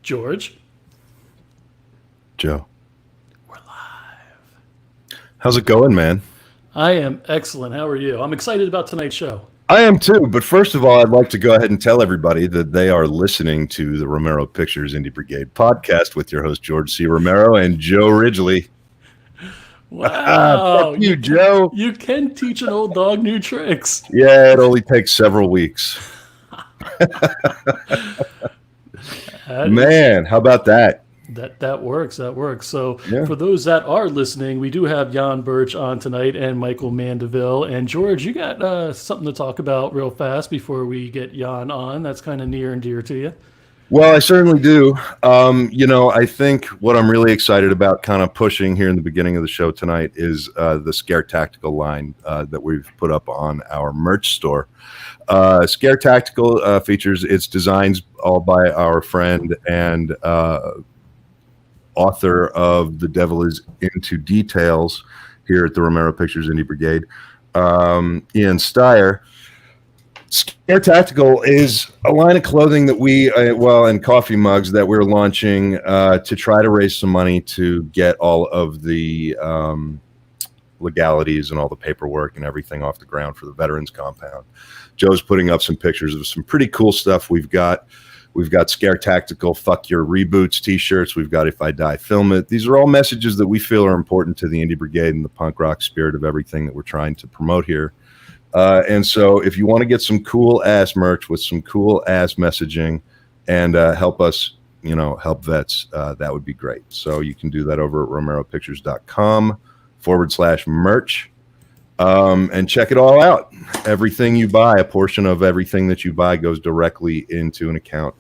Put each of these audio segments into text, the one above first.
George. Joe. We're live. How's it going, man? I am excellent. How are you? I'm excited about tonight's show. I am too, but first of all, I'd like to go ahead and tell everybody that they are listening to the Romero Pictures Indie Brigade podcast with your host, George C. Romero and Joe Ridgely. Wow. Fuck you, Joe. You can teach an old dog new tricks. Yeah, it only takes several weeks. Man, how about that? That works. That works. So Yeah. For those that are listening, we do have Jan Birch on tonight and Michael Mandaville. And George, you got something to talk about real fast before we get Jan on. That's kind of near and dear to you. Well, I certainly do. I think what I'm really excited about kind of pushing here in the beginning of the show tonight is the Scare Tactical line that we've put up on our merch store. Scare Tactical features its designs all by our friend and author of The Devil is Into Details here at the Romero Pictures Indie Brigade, Ian Steyer. Scare Tactical is a line of clothing that and coffee mugs that we're launching to try to raise some money to get all of the legalities and all the paperwork and everything off the ground for the Veterans Compound. Joe's putting up some pictures of some pretty cool stuff we've got. We've got Scare Tactical, Fuck Your Reboots t-shirts. We've got If I Die, Film It. These are all messages that we feel are important to the Indie Brigade and the punk rock spirit of everything that we're trying to promote here. And so if you want to get some cool-ass merch with some cool-ass messaging and help us, help vets, that would be great. So you can do that over at romeropictures.com/merch. And check it all out. Everything you buy, a portion of everything that you buy goes directly into an account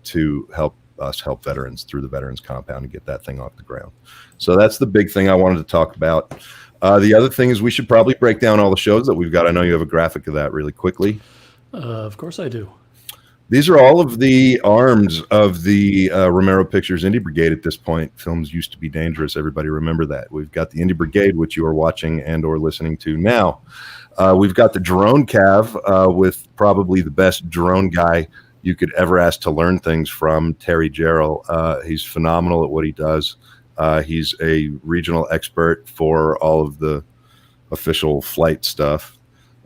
to help us help veterans through the Veterans Compound and get that thing off the ground. So that's the big thing I wanted to talk about. The other thing is we should probably break down all the shows that we've got. I know you have a graphic of that really quickly. Of course I do. These are all of the arms of the Romero Pictures Indie Brigade at this point. Films used to be dangerous. Everybody remember that. We've got the Indie Brigade, which you are watching and or listening to now. We've got the Drone Cav with probably the best drone guy you could ever ask to learn things from, Terry Gerald. He's phenomenal at what he does. He's a regional expert for all of the official flight stuff.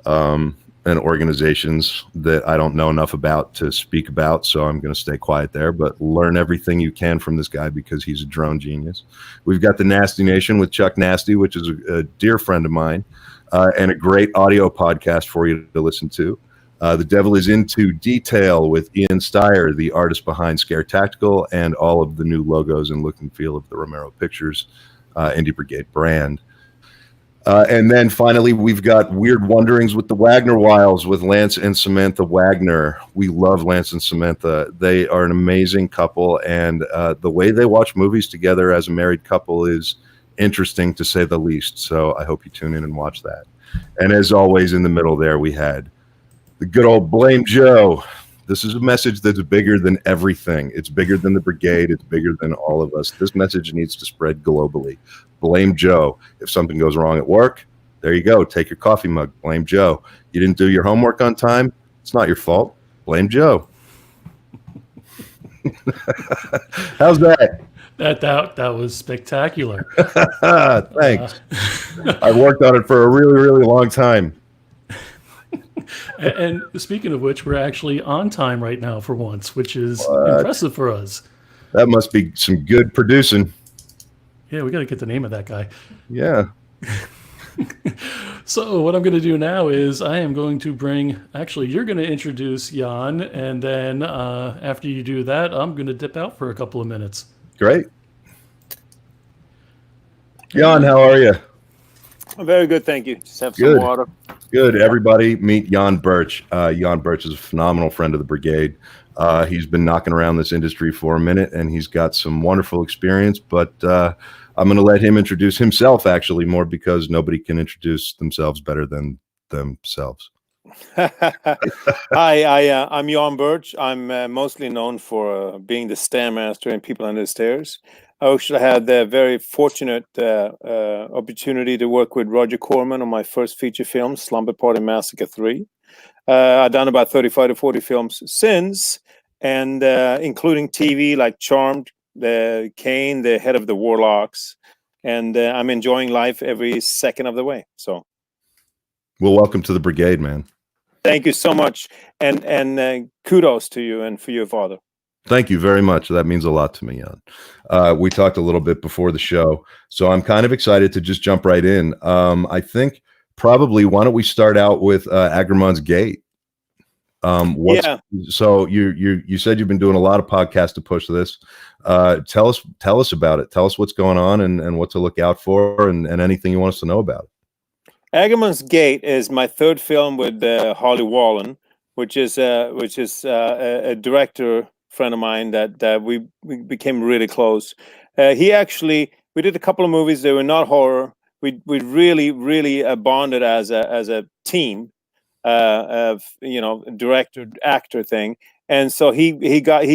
And organizations that I don't know enough about to speak about, so I'm going to stay quiet there, but learn everything you can from this guy because he's a drone genius. We've got the Nasty Nation with Chuck Nasty, which is a dear friend of mine, and a great audio podcast for you to listen to. The Devil is Into Detail with Ian Steyer, the artist behind Scare Tactical and all of the new logos and look and feel of the Romero Pictures Indie Brigade brand. And then finally, we've got Weird Wonderings with the Wagner Wiles with Lance and Samantha Wagner. We love Lance and Samantha. They are an amazing couple, and the way they watch movies together as a married couple is interesting, to say the least. So I hope you tune in and watch that. And as always, in the middle there, we had the good old Blame Joe. This is a message that's bigger than everything. It's bigger than the brigade. It's bigger than all of us. This message needs to spread globally. Blame Joe. If something goes wrong at work, there you go. Take your coffee mug. Blame Joe. You didn't do your homework on time. It's not your fault. Blame Joe. How's that? That was spectacular. Thanks. I've worked on it for a really, really long time. And speaking of which, we're actually on time right now for once, which is impressive for us. That must be some good producing. Yeah, we got to get the name of that guy. Yeah. So what I'm going to do now is I am going to you're going to introduce Jan, and then after you do that, I'm going to dip out for a couple of minutes. Great. Jan, how are you? I'm very good, thank you. Just have some water. Good. Everybody meet Jan Birch. Jan Birch is a phenomenal friend of the brigade. He's been knocking around this industry for a minute, and he's got some wonderful experience, but I'm going to let him introduce himself, actually, more because nobody can introduce themselves better than themselves. Hi, I'm Jan Birch. I'm mostly known for being the stairmaster in People Under the Stairs. I actually had the very fortunate opportunity to work with Roger Corman on my first feature film, Slumber Party Massacre 3. I've done about 35 to 40 films since, and including TV like Charmed, the Kane, the head of the Warlocks, and I'm enjoying life every second of the way. So, Well, welcome to the Brigade, man. thank you so much, and kudos to you and for your father. Thank you very much. That means a lot to me, Jan. We talked a little bit before the show, so I'm kind of excited to just jump right in. I think probably why don't we start out with Agramon's Gate? So you said you've been doing a lot of podcasts to push this. Tell us about it. Tell us what's going on and what to look out for and anything you want us to know about it. Agramon's Gate is my third film with Holly Wallen, which is a director friend of mine that we became really close. We did a couple of movies. They were not horror. We really bonded as a team. Of director actor thing, and so he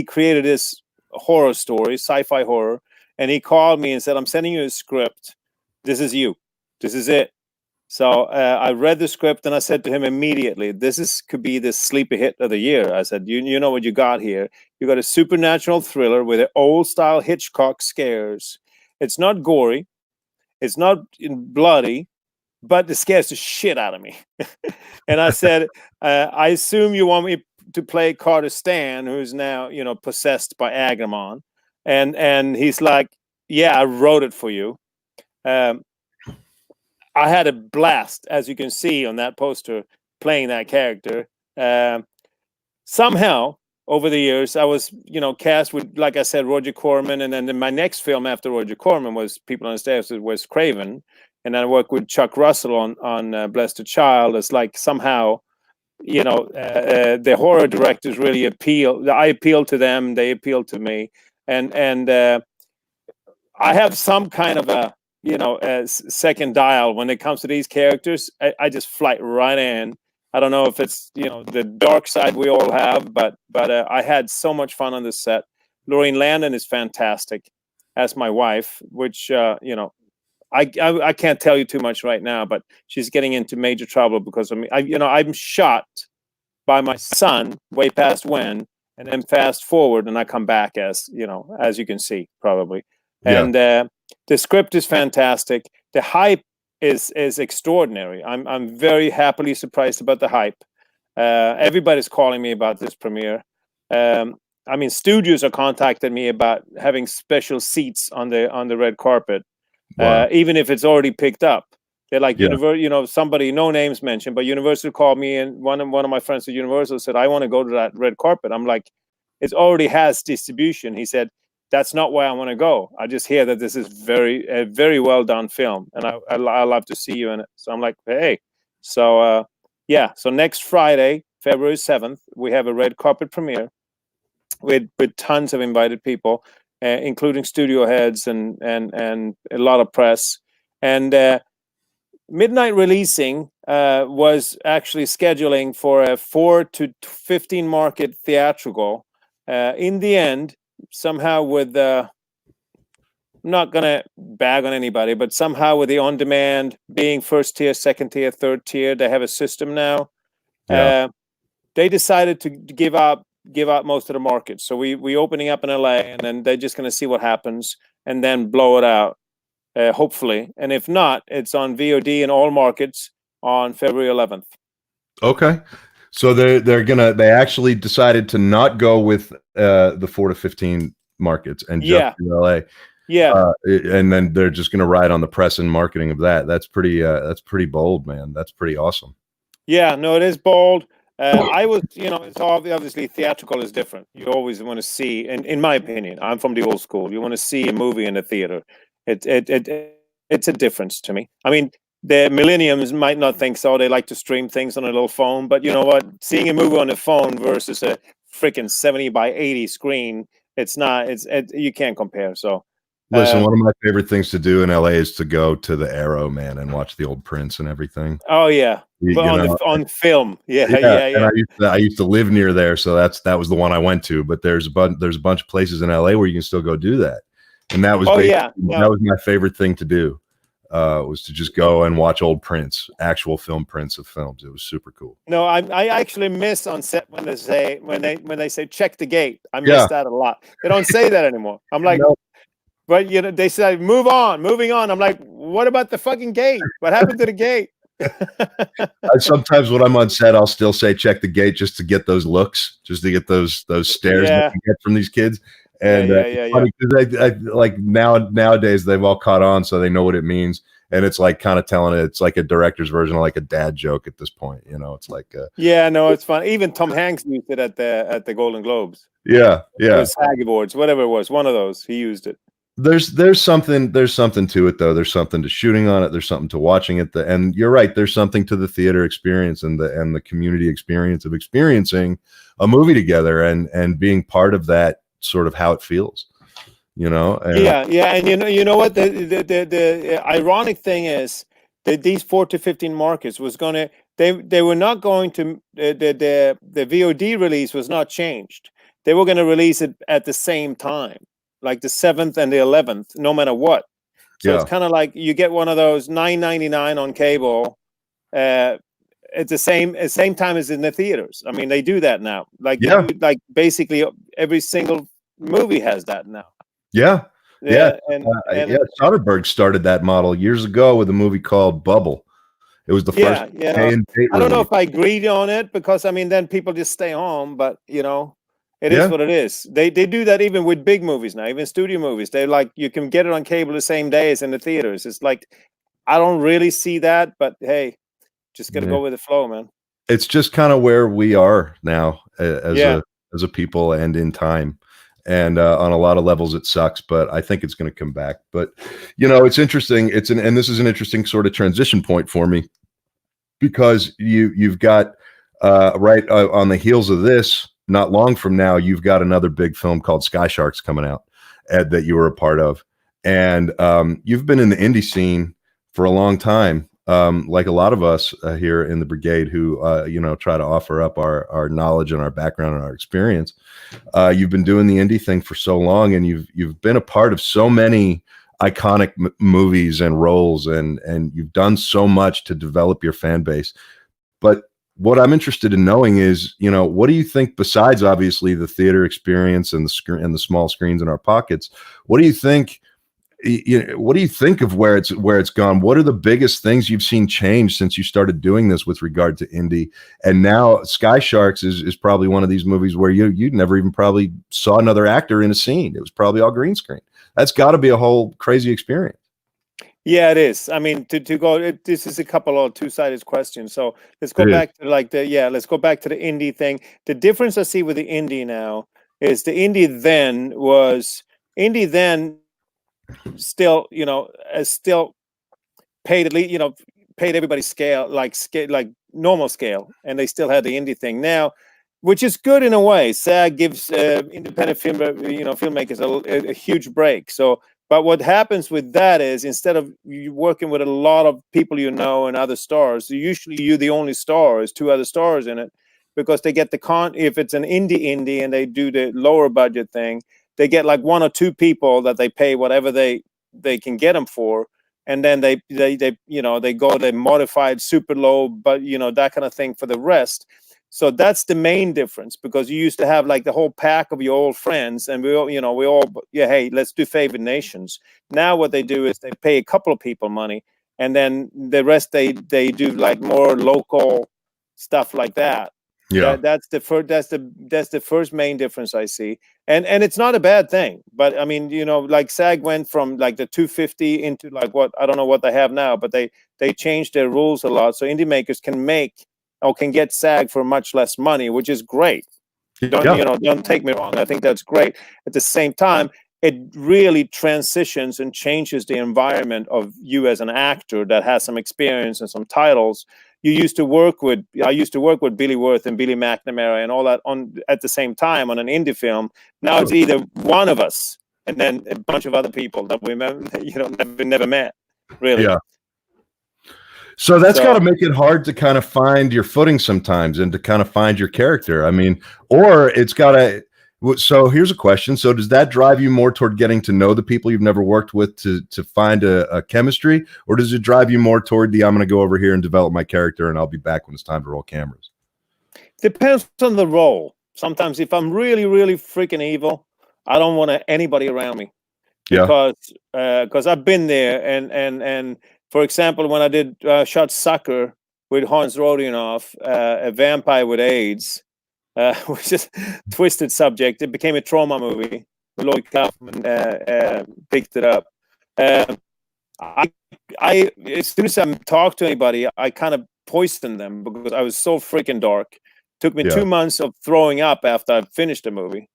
created this horror story, sci-fi horror, and he called me and said, "I'm sending you a script. This is you. This is it." So I read the script and I said to him immediately, could be the sleeper hit of the year. I said, you know what you got here? You got a supernatural thriller with old style Hitchcock scares. It's not gory, it's not bloody, but it scares the shit out of me. And I said, I assume you want me to play Carter Stan, who's now, possessed by Agramon. And he's like, yeah, I wrote it for you. I had a blast, as you can see on that poster, playing that character. Somehow, over the years, I was, cast with, like I said, Roger Corman. And then my next film after Roger Corman was People on the Stairs with Wes Craven. And I worked with Chuck Russell on Blessed a Child. It's like somehow, the horror directors really appeal. I appeal to them. They appeal to me. And I have some kind of a second dial when it comes to these characters. I just fly right in. I don't know if it's, the dark side we all have, but I had so much fun on this set. Lorraine Landon is fantastic as my wife, which, I can't tell you too much right now, but she's getting into major trouble because of me. I'm shot by my son way past when, and then fast forward, and I come back as you can see probably. Yeah. And the script is fantastic. The hype is extraordinary. I'm very happily surprised about the hype. Everybody's calling me about this premiere. Studios are contacting me about having special seats on the red carpet. Wow. Even if it's already picked up, they're like, somebody, no names mentioned, but Universal called me, and one of my friends at Universal said, I want to go to that red carpet. I'm like, it already has distribution. He said, that's not where I want to go. I just hear that this is a very well done film, and I love to see you in it. So I'm like, hey. So so next Friday, February 7th, we have a red carpet premiere with tons of invited people. Including studio heads and a lot of press. And midnight releasing was actually scheduling for a 4 to 15 market theatrical. In the end, somehow with I'm not going to bag on anybody, but somehow with the on-demand being first tier, second tier, third tier, they have a system now. Yeah. They decided to give out most of the markets. So we opening up in LA, and then they're just going to see what happens and then blow it out, hopefully. And if not, it's on VOD in all markets on February 11th. Okay. So they actually decided to not go with the 4 to 15 markets and just in LA. Yeah. And then they're just going to ride on the press and marketing of that. That's pretty bold, man. That's pretty awesome. Yeah, no, it is bold. It's obviously theatrical is different. You always want to see, and in my opinion, I'm from the old school. You want to see a movie in the theater. It's a difference to me. I mean, the millenniums might not think so. They like to stream things on a little phone, but you know what? Seeing a movie on a phone versus a freaking 70 by 80 screen, you can't compare. So. Listen, one of my favorite things to do in LA is to go to the Arrow, man, and watch the old prints and everything. Oh yeah, on film, yeah. And I used to live near there, so that was the one I went to. But there's a bunch of places in LA where you can still go do that, and that was that was my favorite thing to do. was to just go and watch old prints, actual film prints of films. It was super cool. No, I actually miss on set when they say check the gate. I miss Yeah. that a lot. They don't say that anymore. I'm like, No. but they say moving on. I'm like, what about the fucking gate? What happened to the gate? Sometimes when I'm on set, I'll still say check the gate just to get those looks, just to get those stares that you get from these kids. And funny because I like nowadays they've all caught on, so they know what it means, and it's like kind of telling it. It's like a director's version of like a dad joke at this point. It's like it's fun. Even Tom Hanks used it at the Golden Globes. Yeah. Or SAG Awards, whatever it was, one of those. He used it. There's something to it though. There's something to shooting on it. There's something to watching it. And you're right. There's something to the theater experience and the community experience of experiencing a movie together and being part of that sort of how it feels, And, and you know what the ironic thing is that these 4 to 15 markets was gonna they were not going to the VOD release was not changed. They were going to release it at the same time, like the 7th and the 11th, no matter what. So it's kind of like you get one of those $9.99 on cable at the same time as in the theaters. I mean, they do that now. Like basically every single movie has that now. Yeah. And Soderbergh started that model years ago with a movie called Bubble. It was the first. I don't know if I agreed on it because then people just stay home, but it is what it is. They do that even with big movies now, even studio movies. They're like, you can get it on cable the same day as in the theaters. It's like, I don't really see that, but hey, just got to go with the flow, man. It's just kind of where we are now as a people and in time. And on a lot of levels, it sucks, but I think it's going to come back. But, it's interesting. And this is an interesting sort of transition point for me because you've got right on the heels of this, not long from now, you've got another big film called Sky Sharks coming out that you were a part of. And you've been in the indie scene for a long time, like a lot of us here in the Brigade who, try to offer up our knowledge and our background and our experience. You've been doing the indie thing for so long, and you've been a part of so many iconic movies and roles, and you've done so much to develop your fan base. But what I'm interested in knowing is, what do you think, besides obviously the theater experience and the small screens in our pockets, what do you think? What do you think of where it's gone? What are the biggest things you've seen change since you started doing this with regard to indie? And now Sky Sharks is probably one of these movies where you never even probably saw another actor in a scene. It was probably all green screen. That's got to be a whole crazy experience. Yeah, it is. I mean, to go, this is a couple of two-sided questions. So let's go back to let's go back to the indie thing. The difference I see with the indie now is the indie then still, still paid at least, paid everybody's scale, like normal scale, and they still had the indie thing now, which is good in a way. SAG gives independent filmmakers a huge break. So, but what happens with that is instead of you working with a lot of people and other stars, usually you're the only star. Is 2 other stars in it because they get if it's an indie and they do the lower budget thing. They get like 1 or 2 people that they pay whatever they can get them for, and then they go the modified super low, but that kind of thing for the rest. So that's the main difference because you used to have like the whole pack of your old friends, and we all hey, let's do favored nations. Now what they do is they pay a couple of people money, and then the rest they do like more local stuff like that. Yeah, that's the first main difference I see, and it's not a bad thing. But I mean, like SAG went from like the 250 into like what I don't know what they have now, but they changed their rules a lot, so indie makers can get SAG for much less money, which is great. Don't take me wrong. I think that's great. At the same time, it really transitions and changes the environment of you as an actor that has some experience and some titles. I used to work with Billy Wirth and Billy McNamara and all that at the same time on an indie film. Now it's either one of us and then a bunch of other people that we never met, really. Yeah. So that's got to make it hard to kind of find your footing sometimes and to kind of find your character. I mean, or it's got to, So here's a question. So does that drive you more toward getting to know the people you've never worked with to find a chemistry, or does it drive you more toward I'm going to go over here and develop my character and I'll be back when it's time to roll cameras? Depends on the role. Sometimes if I'm really, really freaking evil, I don't want anybody around me. Yeah. Because I've been there, and for example, when I did shot Sucker with Hans Rodionov, a vampire with AIDS, which is twisted subject. It became a trauma movie. Lloyd Kaufman picked it up. I as soon as I talk to anybody, I kind of poisoned them because I was so freaking dark. Took me 2 months of throwing up after I finished the movie.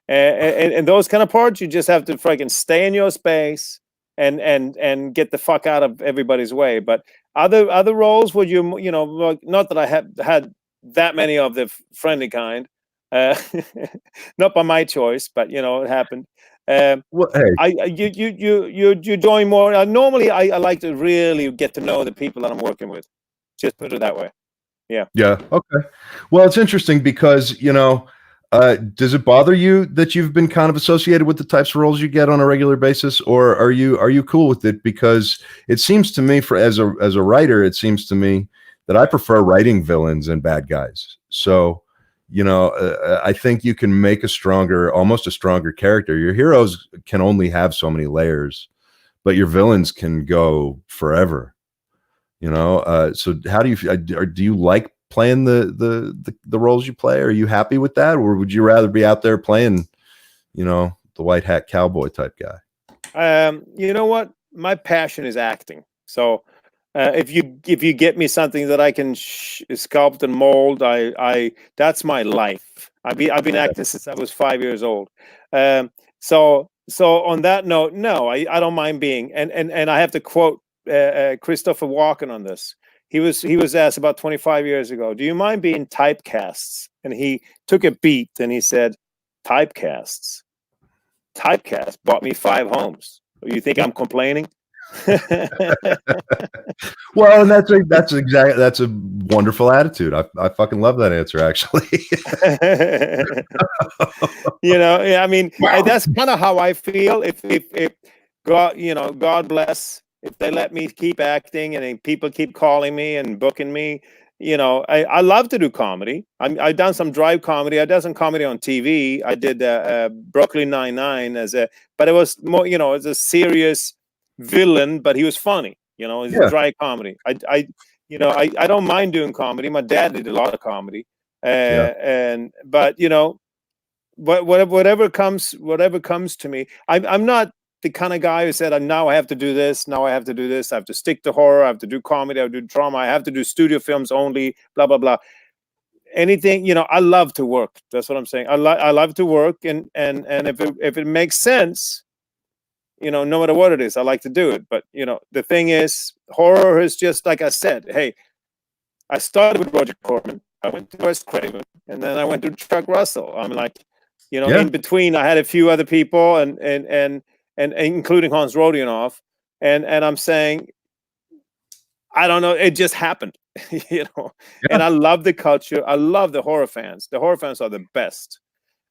And those kind of parts, you just have to freaking stay in your space and get the fuck out of everybody's way. But other roles where you know, like, not that I had that many of the friendly kind, not by my choice, but you know, it happened. Well, hey, You're doing more. Normally, I like to really get to know the people that I'm working with. Just put it that way. Yeah. Yeah. Okay. Well, it's interesting because, you know, does it bother you that you've been kind of associated with the types of roles you get on a regular basis, or are you cool with it? Because it seems to me, as a writer, it seems to me that I prefer writing villains and bad guys. So, you know, I think you can make almost a stronger character. Your heroes can only have so many layers, but your villains can go forever. You know, so how do you like playing the roles you play? Are you happy with that, or would you rather be out there playing, you know, the white hat cowboy type guy? You know what? My passion is acting. So if you get me something that I can sculpt and mold, I that's my life. I've been acting since I was 5 years old. So on that note, no, I don't mind being, and I have to quote Christopher Walken on this. He was asked about 25 years ago, do you mind being typecasts? And he took a beat and he said, typecast bought me 5 homes. You think I'm complaining? Well, and that's a wonderful attitude. I fucking love that answer, actually. You know, I mean, that's kind of how I feel. If God, you know, God bless, if they let me keep acting and people keep calling me and booking me, you know, I love to do comedy. I've done some drive comedy. I've done some comedy on TV. I did Brooklyn Nine-Nine but it was more, you know, it's a serious villain, but he was funny. You know, it's a dry comedy. I don't mind doing comedy. My dad did a lot of comedy, but you know, whatever comes to me, I'm not the kind of guy who said, now I have to do this, now I have to do this, I have to stick to horror, I have to do comedy, I have to do drama, I have to do studio films only, blah blah blah. Anything, you know, I love to work. That's what I'm saying. I love to work, and if it makes sense, you know, no matter what it is, I like to do it. But you know, the thing is, horror is just like I said. Hey, I started with Roger Corman, I went to Wes Craven, and then I went to Chuck Russell. I'm like, you know, in between, I had a few other people, and including Hans Rodionov, and I'm saying, I don't know, it just happened, you know. And I love the culture. I love the horror fans. The horror fans are the best.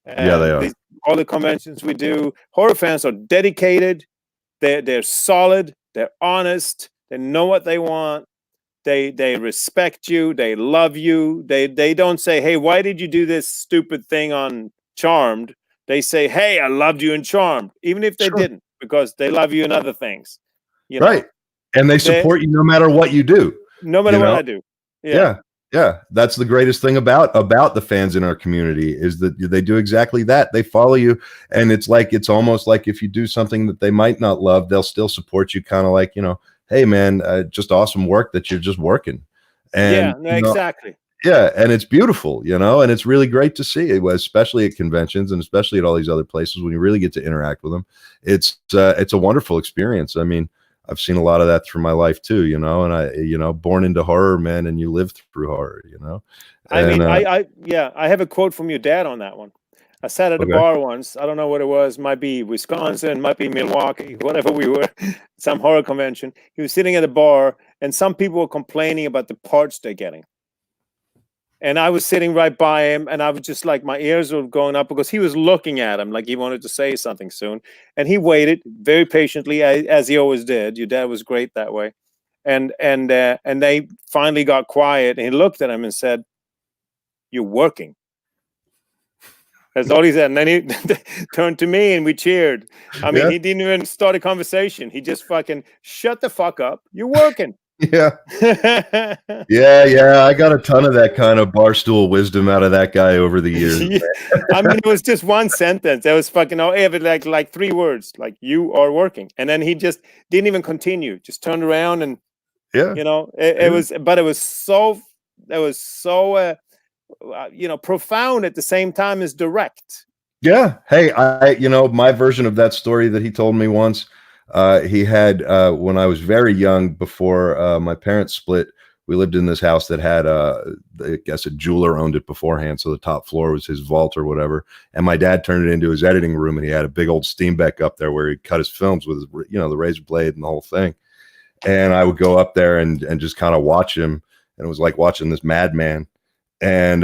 Yeah, they are. All the conventions we do, horror fans are dedicated. They're solid. They're honest. They know what they want. They respect you. They love you. They don't say, hey, why did you do this stupid thing on Charmed? They say, hey, I loved you in Charmed, even if they didn't, because they love you in other things. You know? Right. And they support you no matter what you do. No matter what I do. Yeah. That's the greatest thing about the fans in our community, is that they do exactly that. They follow you. And it's almost like if you do something that they might not love, they'll still support you, kind of like, you know, hey man, just awesome work that you're just working. And exactly. Yeah, and it's beautiful, you know, and it's really great to see, especially at conventions and especially at all these other places when you really get to interact with them. It's a wonderful experience. I mean, I've seen a lot of that through my life too, you know, and you know, born into horror, man, and you lived through horror, you know. And, I have a quote from your dad on that one. I sat at a bar once. I don't know what it was. Might be Wisconsin, might be Milwaukee, whatever we were, some horror convention. He was sitting at a bar, and some people were complaining about the parts they're getting. And I was sitting right by him, and I was just like, my ears were going up because he was looking at him like he wanted to say something soon. And he waited very patiently, as he always did. Your dad was great that way. And they finally got quiet, and he looked at him and said, "You're working." That's all he said. And then he turned to me, and we cheered. I mean, he didn't even start a conversation. He just fucking shut the fuck up. You're working. Yeah. Yeah. I got a ton of that kind of barstool wisdom out of that guy over the years. I mean, it was just one sentence. It was fucking like 3 words, like "you are working," and then he just didn't even continue. Just turned around and it was so profound at the same time as direct. Yeah. Hey, my version of that story that he told me once. He had when I was very young, before my parents split, we lived in this house that had I guess a jeweler owned it beforehand, so the top floor was his vault or whatever, and my dad turned it into his editing room, and he had a big old Steenbeck up there where he cut his films with the razor blade and the whole thing. And I would go up there and just kind of watch him, and it was like watching this madman. And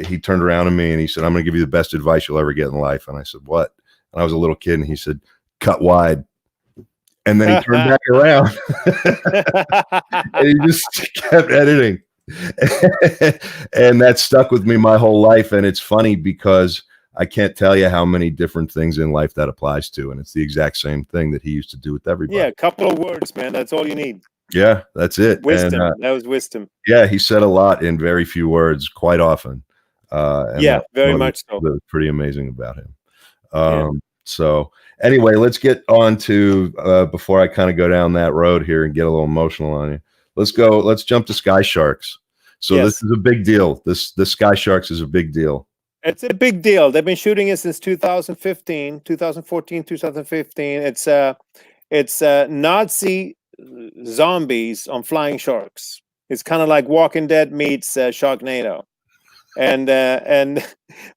he turned around to me and he said, "I'm going to give you the best advice you'll ever get in life." And I said, "What?" And I was a little kid, and he said, "Cut wide." And then he turned back around and he just kept editing. And that stuck with me my whole life. And it's funny because I can't tell you how many different things in life that applies to. And it's the exact same thing that he used to do with everybody. Yeah, a couple of words, man. That's all you need. Yeah, that's it. Wisdom. And, that was wisdom. Yeah, he said a lot in very few words quite often. And very much so. That was pretty amazing about him. So anyway, let's get on to before I kind of go down that road here and get a little emotional on you. Let's jump to Sky Sharks. So This is a big deal. The Sky Sharks is a big deal. It's a big deal. They've been shooting it since 2014, 2015. It's Nazi zombies on flying sharks. It's kind of like Walking Dead meets Sharknado. And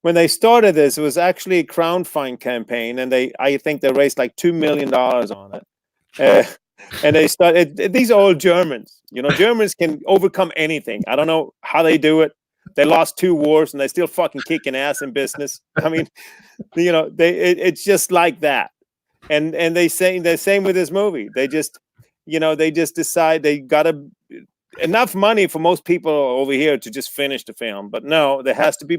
when they started this, it was actually a crowdfunding campaign, and I think they raised like $2 million on it. And they started. These are all Germans. Germans can overcome anything. I don't know how they do it. They lost 2 wars, and they still fucking kicking ass in business. I mean, it's just like that. And they say the same with this movie. They just decide they got enough money for most people over here to just finish the film, but no, there has to be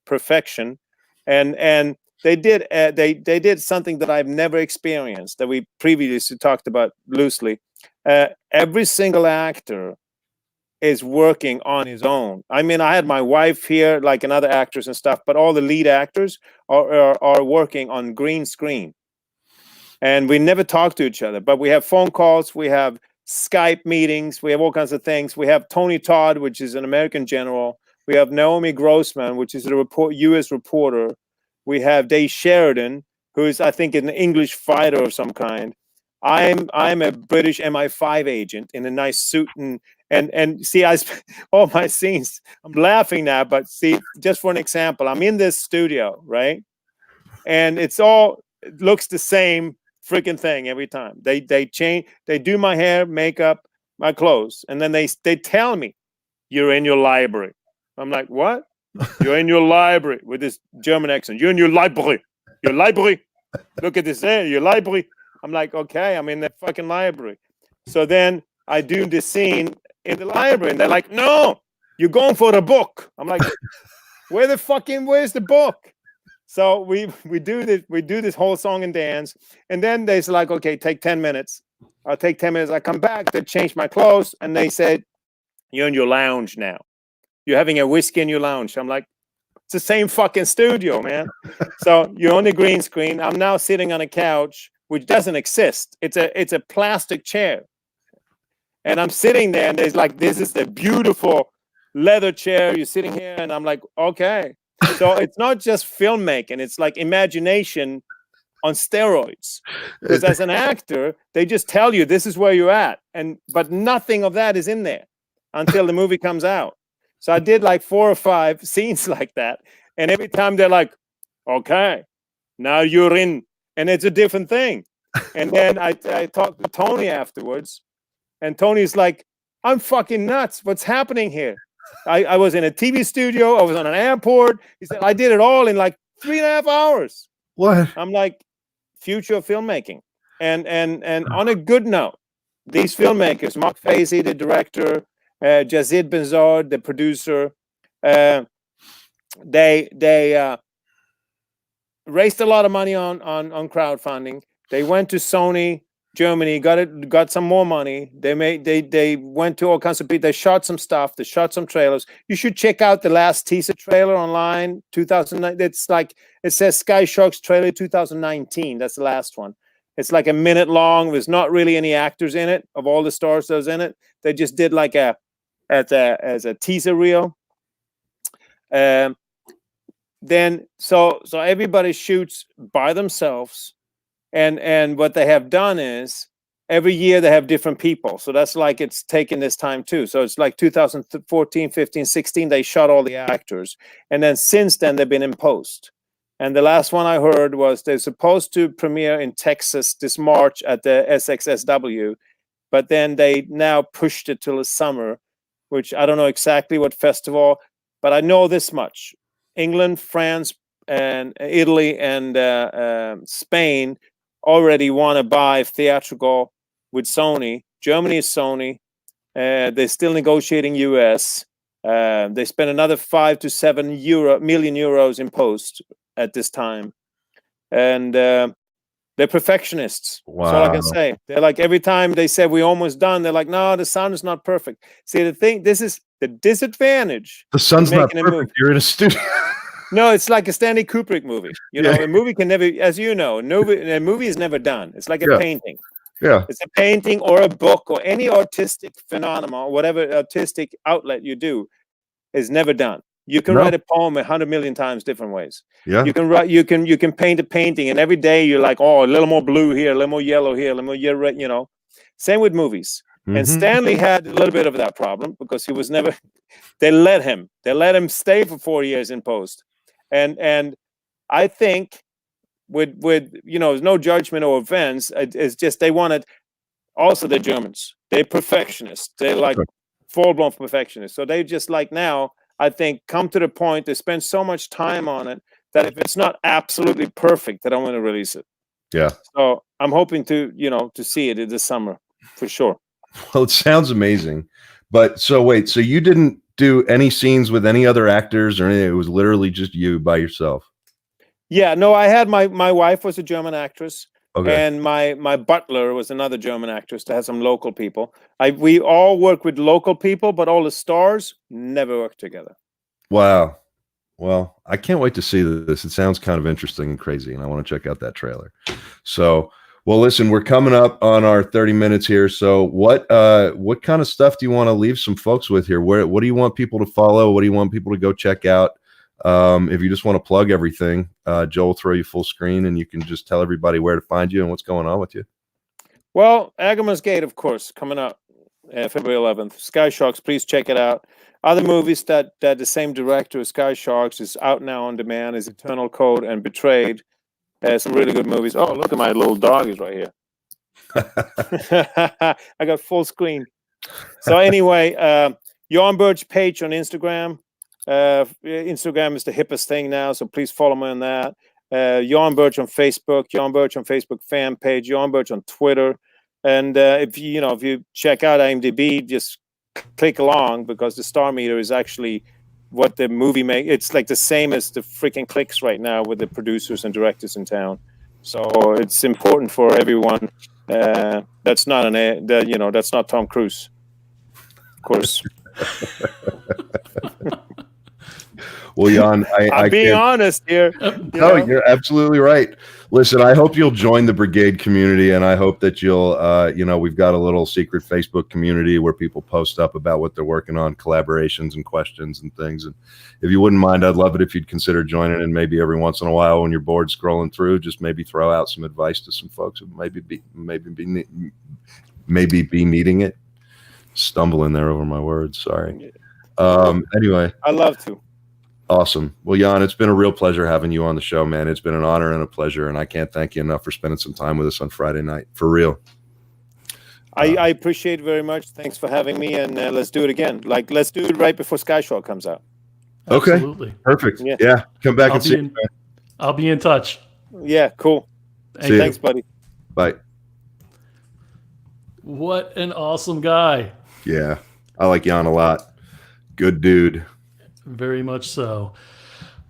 perfection, and they did something that I've never experienced, that we previously talked about loosely. Every single actor is working on his own. I mean, I had my wife here, like, and other actors and stuff, but all the lead actors are working on green screen, and we never talk to each other, but we have phone calls, we have Skype meetings, we have all kinds of things. We have Tony Todd, which is an American general. We have Naomi Grossman, which is a U.S. reporter. We have Dave Sheridan, who is, I think, an English fighter of some kind. I'm a British MI5 agent in a nice suit and see, all my scenes. I'm laughing now, but see, just for an example, I'm in this studio, right? And it looks the same freaking thing every time. They change, they do my hair, makeup, my clothes, and then they tell me, "You're in your library." I'm like, "What?" "You're in your library," with this German accent. "You're in your library. Your library. Look at this there, your library." I'm like, "Okay, I'm in the fucking library." So then I do the scene in the library, and they're like, "No, you're going for the book." I'm like, where's the book? So we do this whole song and dance, and then they're like, "Okay, take 10 minutes." I'll take 10 minutes. I come back, they change my clothes, and they said, "You're in your lounge now. You're having a whiskey in your lounge." I'm like, it's the same fucking studio, man. So you're on the green screen. I'm now sitting on a couch, which doesn't exist. It's a plastic chair. And I'm sitting there, and there's like, this is the beautiful leather chair. You're sitting here, and I'm like, okay. So it's not just filmmaking, it's like imagination on steroids. Because as an actor, they just tell you this is where you're at, but nothing of that is in there until the movie comes out. So I did like 4 or 5 scenes like that, and every time they're like, "Okay, now you're in," and it's a different thing. And then I talked to Tony afterwards, and Tony's like, "I'm fucking nuts. What's happening here?" I was in a TV studio. I was on an airport. He said, I did it all in like 3.5 hours. What? I'm like, future of filmmaking. And on a good note, these filmmakers, Mark Fazy, the director, Jazid Benzard, the producer, they raised a lot of money on crowdfunding. They went to Sony Germany, got some more money. They went to all kinds of people. They shot some stuff. They shot some trailers. You should check out the last teaser trailer online. 2009. It's like it says Sky Sharks trailer 2019. That's the last one. It's like a minute long. There's not really any actors in it. Of all the stars that was in it, they just did like as a teaser reel. Then so everybody shoots by themselves, and what they have done is every year they have different people. So that's like it's taken this time too. So it's like 2014, 15, 16, they shot all the actors, and then since then they've been in post. And the last one I heard was they're supposed to premiere in Texas this March at the SXSW, but then they now pushed it till the summer, which I don't know exactly what festival, but I know this much. England, France, and Italy, and Spain already want to buy theatrical with Sony. Germany is Sony. They're still negotiating US. They spent another 5 to 7 million euros in post at this time. And they're perfectionists. Wow. That's all I can say. They're like, every time they say we're almost done, they're like, no, the sound is not perfect. See, the thing, this is the disadvantage. The sun's not making a perfect. You're in a studio. No, it's like a Stanley Kubrick movie. You know, a movie can never, as you know, a movie is never done. It's like a painting. Yeah. It's a painting or a book or any artistic phenomenon, whatever artistic outlet you do, is never done. You can write a poem 100 million times different ways. Yeah. You can write. You can paint a painting, and every day you're like, oh, a little more blue here, a little more yellow here, a little more yellow. You know, same with movies. And Stanley had a little bit of that problem because he was never. They let him stay for 4 years in post, and I think with you know, no judgment or offense. It's just they wanted. Also, they're Germans. They're perfectionists. They're like full-blown perfectionists. So they just like now. I think come to the point they spend so much time on it that if it's not absolutely perfect, they don't want to release it. Yeah. So I'm hoping to see it this summer for sure. Well, it sounds amazing. But so wait, so you didn't do any scenes with any other actors or anything? It was literally just you by yourself. Yeah, no, I had my wife was a German actress. Okay. And my butler was another German actress that had some local people. We all work with local people, but all the stars never work together. Wow. Well, I can't wait to see this. It sounds kind of interesting and crazy, and I want to check out that trailer. So, well, listen, we're coming up on our 30 minutes here. So what kind of stuff do you want to leave some folks with here? What do you want people to follow? What do you want people to go check out? If you just want to plug everything, Joe will throw you full screen and you can just tell everybody where to find you and what's going on with you. Well, Agramon's Gate, of course, coming up February 11th. Sky Sharks, please check it out. Other movies that the same director as Sky Sharks is out now on demand is Eternal Code and Betrayed. Some really good movies. Oh, look at my little dog is right here. I got full screen. So anyway, Jan Birch page on Instagram. Instagram is the hippest thing now, so please follow me on that. Jan Birch on Facebook, Jan Birch on Facebook fan page, Jan Birch on Twitter, and if you check out IMDb, just click along because the star meter is actually what the movie make. It's like the same as the freaking clicks right now with the producers and directors in town. So it's important for everyone. That's not that's not Tom Cruise, of course. Well, Jan, I'm being honest here. No, you're absolutely right. Listen, I hope you'll join the Brigade community, and I hope that you'll, we've got a little secret Facebook community where people post up about what they're working on, collaborations and questions and things. And if you wouldn't mind, I'd love it if you'd consider joining, and maybe every once in a while when you're bored scrolling through, just maybe throw out some advice to some folks who maybe be needing it. Stumbling there over my words. Sorry. Anyway, I love to. Awesome. Well, Jan, it's been a real pleasure having you on the show, man. It's been an honor and a pleasure, and I can't thank you enough for spending some time with us on Friday night. For real. I appreciate it very much. Thanks for having me, and let's do it again. Let's do it right before Sky Shark comes out. Okay. Absolutely. Perfect. Yeah. Come back and see. I'll be in touch. Yeah, cool. Thanks, buddy. Bye. What an awesome guy. Yeah. I like Jan a lot. Good dude. Very much so.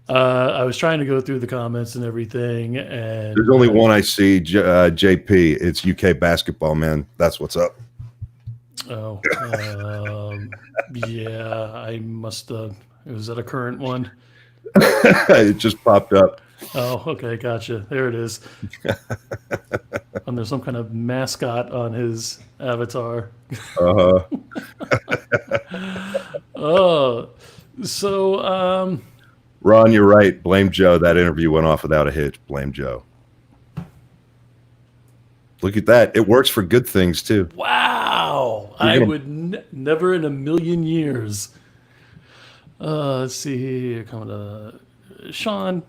I was trying to go through the comments and everything, and there's only one I see, JP. It's UK basketball, man. That's what's up. Oh, yeah. I must have. Was that a current one? It just popped up. Oh, okay, gotcha. There it is. And there's some kind of mascot on his avatar. Oh, so Ron, you're right. Blame Joe. That interview went off without a hitch. Blame Joe. Look at that. It works for good things too. Wow. I would never in a million years. Let's see here. Coming to Sean.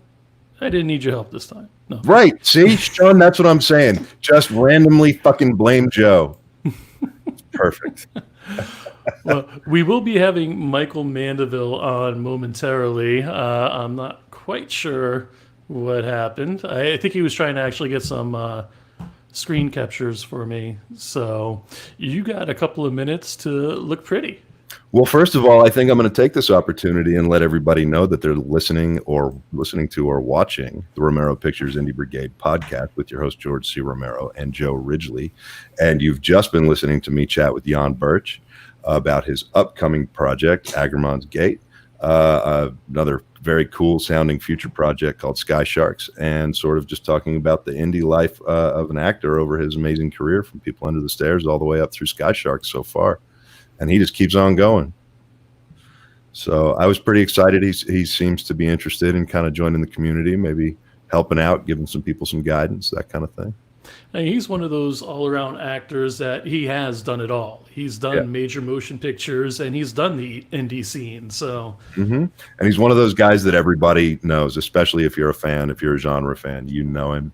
I didn't need your help this time. No. Right. See, Sean, that's what I'm saying. Just randomly fucking blame Joe. Perfect. Well, we will be having Michael Mandaville on momentarily. I'm not quite sure what happened. I think he was trying to actually get some screen captures for me. So you got a couple of minutes to look pretty. Well, first of all, I think I'm going to take this opportunity and let everybody know that they're listening to or watching the Romero Pictures Indie Brigade podcast with your host, George C. Romero and Joe Ridgely. And you've just been listening to me chat with Jan Birch about his upcoming project, Agramon's Gate, another very cool sounding future project called Sky Sharks, and sort of just talking about the indie life of an actor over his amazing career from People Under the Stairs all the way up through Sky Sharks so far. And he just keeps on going. So I was pretty excited. He seems to be interested in kind of joining the community, maybe helping out, giving some people some guidance, that kind of thing. And he's one of those all-around actors that he has done it all. He's done major motion pictures, and he's done the indie scene. So, and he's one of those guys that everybody knows, especially if you're a fan, if you're a genre fan, you know him.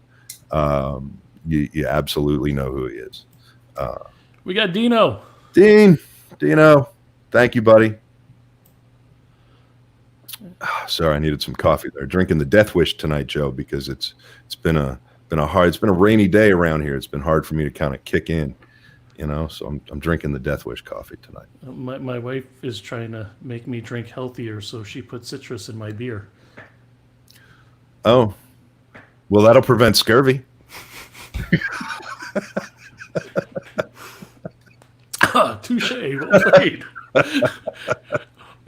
You absolutely know who he is. We got Dino. Dino, thank you, buddy. Sorry, I needed some coffee there. Drinking the Death Wish tonight, Joe, because it's been a rainy day around here. It's been hard for me to kind of kick in, so I'm drinking the Death Wish coffee tonight. My wife is trying to make me drink healthier, so she put citrus in my beer. Oh, well, that'll prevent scurvy. Touche. Well played.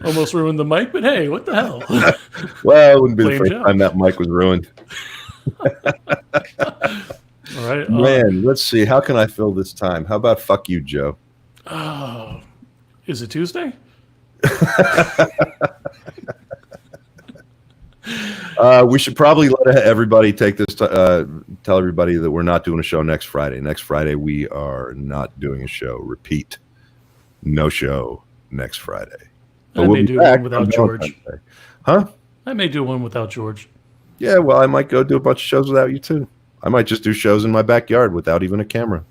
Almost ruined the mic, but hey, what the hell? Well, it wouldn't be the first time that mic was ruined. All right, man. Let's see. How can I fill this time? How about fuck you, Joe? Is it Tuesday? We should probably let everybody take this. Tell everybody that we're not doing a show next Friday. Next Friday we are not doing a show. Repeat, no show next Friday. But I may do one without George. Huh? I may do one without George. Yeah, well, I might go do a bunch of shows without you too. I might just do shows in my backyard without even a camera.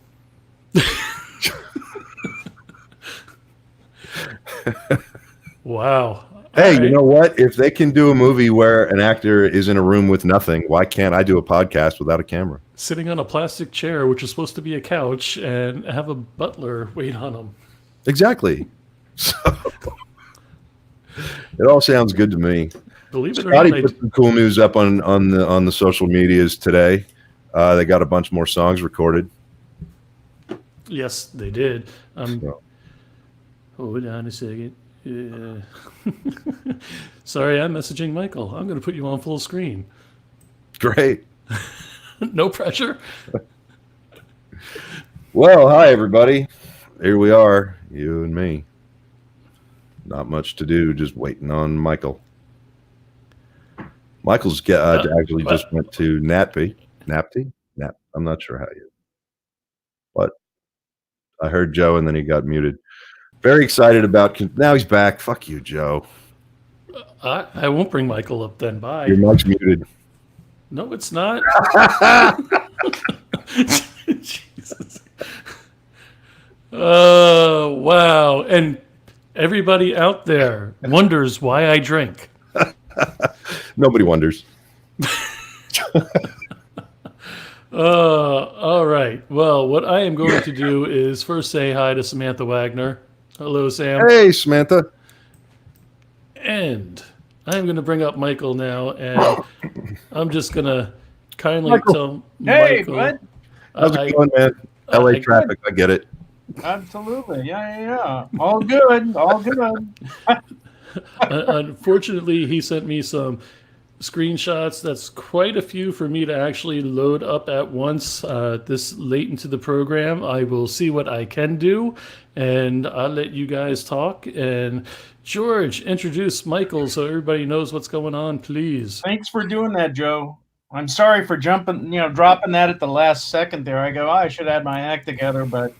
Wow. Hey, you know what? If they can do a movie where an actor is in a room with nothing, why can't I do a podcast without a camera? Sitting on a plastic chair, which is supposed to be a couch, and have a butler wait on him. Exactly. So, it all sounds good to me. Believe it or Scotty not, put some cool news up on the social medias today. They got a bunch more songs recorded. Yes, they did. Hold on a second. Sorry, I'm messaging Michael. I'm going to put you on full screen. Great. No pressure. Well, hi, everybody. Here we are, you and me. Not much to do, just waiting on Michael. Michael's actually just went to NAPTY. I'm not sure how you. What? I heard Joe, and then he got muted. Very excited about. Now he's back. Fuck you, Joe. I won't bring Michael up then. Bye. Your mic's muted. No, it's not. Jesus. Oh, wow. And everybody out there wonders why I drink. Nobody wonders. All right. Well, what I am going to do is first say hi to Samantha Wagner. Hello, Sam. Hey, Samantha. And I'm going to bring up Michael now, and I'm just going to kindly Michael. tell Hey, Michael. bud. How's it going, man? LA I- traffic, I get it. Absolutely. Yeah. All good. All good. Unfortunately, he sent me some screenshots. That's quite a few for me to actually load up at once this late into the program. I will see what I can do, and I'll let you guys talk. And George, introduce Michael so everybody knows what's going on, please. Thanks for doing that, Joe. I'm sorry for dropping that at the last second there. I go, I should have my act together, but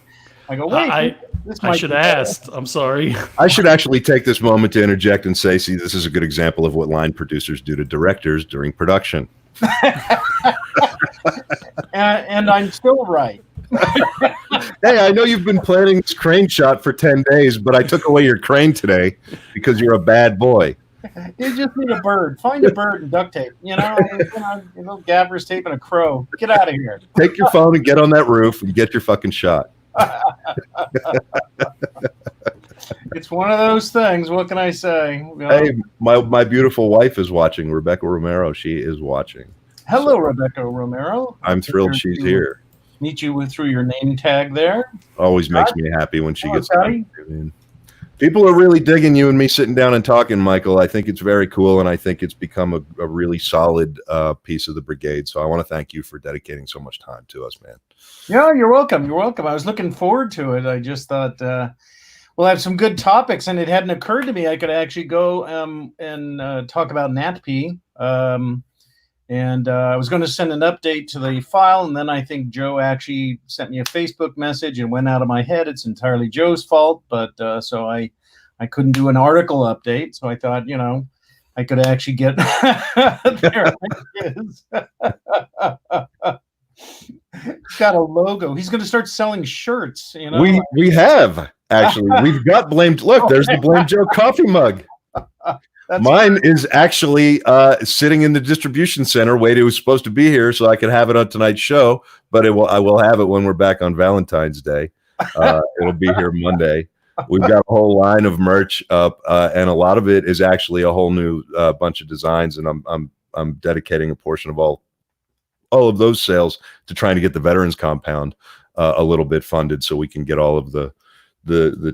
I go, wait. I should have asked. I'm sorry. I should actually take this moment to interject and say, see, this is a good example of what line producers do to directors during production. And I'm still right. Hey, I know you've been planning this crane shot for 10 days, but I took away your crane today because you're a bad boy. You just need a bird. Find a bird and duct tape. Gaffer's tape and a crow. Get out of here. Take your phone and get on that roof and get your fucking shot. It's one of those things. What can I say? Hey, my beautiful wife is watching. Rebecca Romero. She is watching. Hello, Rebecca Romero. I'm thrilled she's here. Meet you through your name tag there. Always makes me happy when she gets Scotty. in. People are really digging you and me sitting down and talking, Michael. I think it's very cool, and I think it's become a really solid piece of the Brigade. So I want to thank you for dedicating so much time to us, man. Yeah, you're welcome. You're welcome. I was looking forward to it. I just thought we'll have some good topics, and it hadn't occurred to me I could actually go and talk about NatP. And I was going to send an update to the file, and then I think Joe actually sent me a Facebook message and went out of my head. It's entirely Joe's fault, but so I couldn't do an article update. So I thought, I could actually get there it is. He's got a logo. He's going to start selling shirts. We have actually. We've got blamed. Look, there's the Blame Joe coffee mug. Mine is actually sitting in the distribution center. Wade was supposed to be here so I could have it on tonight's show, but I will have it when we're back on Valentine's Day. It'll be here Monday. We've got a whole line of merch up, and a lot of it is actually a whole new bunch of designs. And I'm dedicating a portion of all of those sales to trying to get the Veterans Compound a little bit funded, so we can get all of the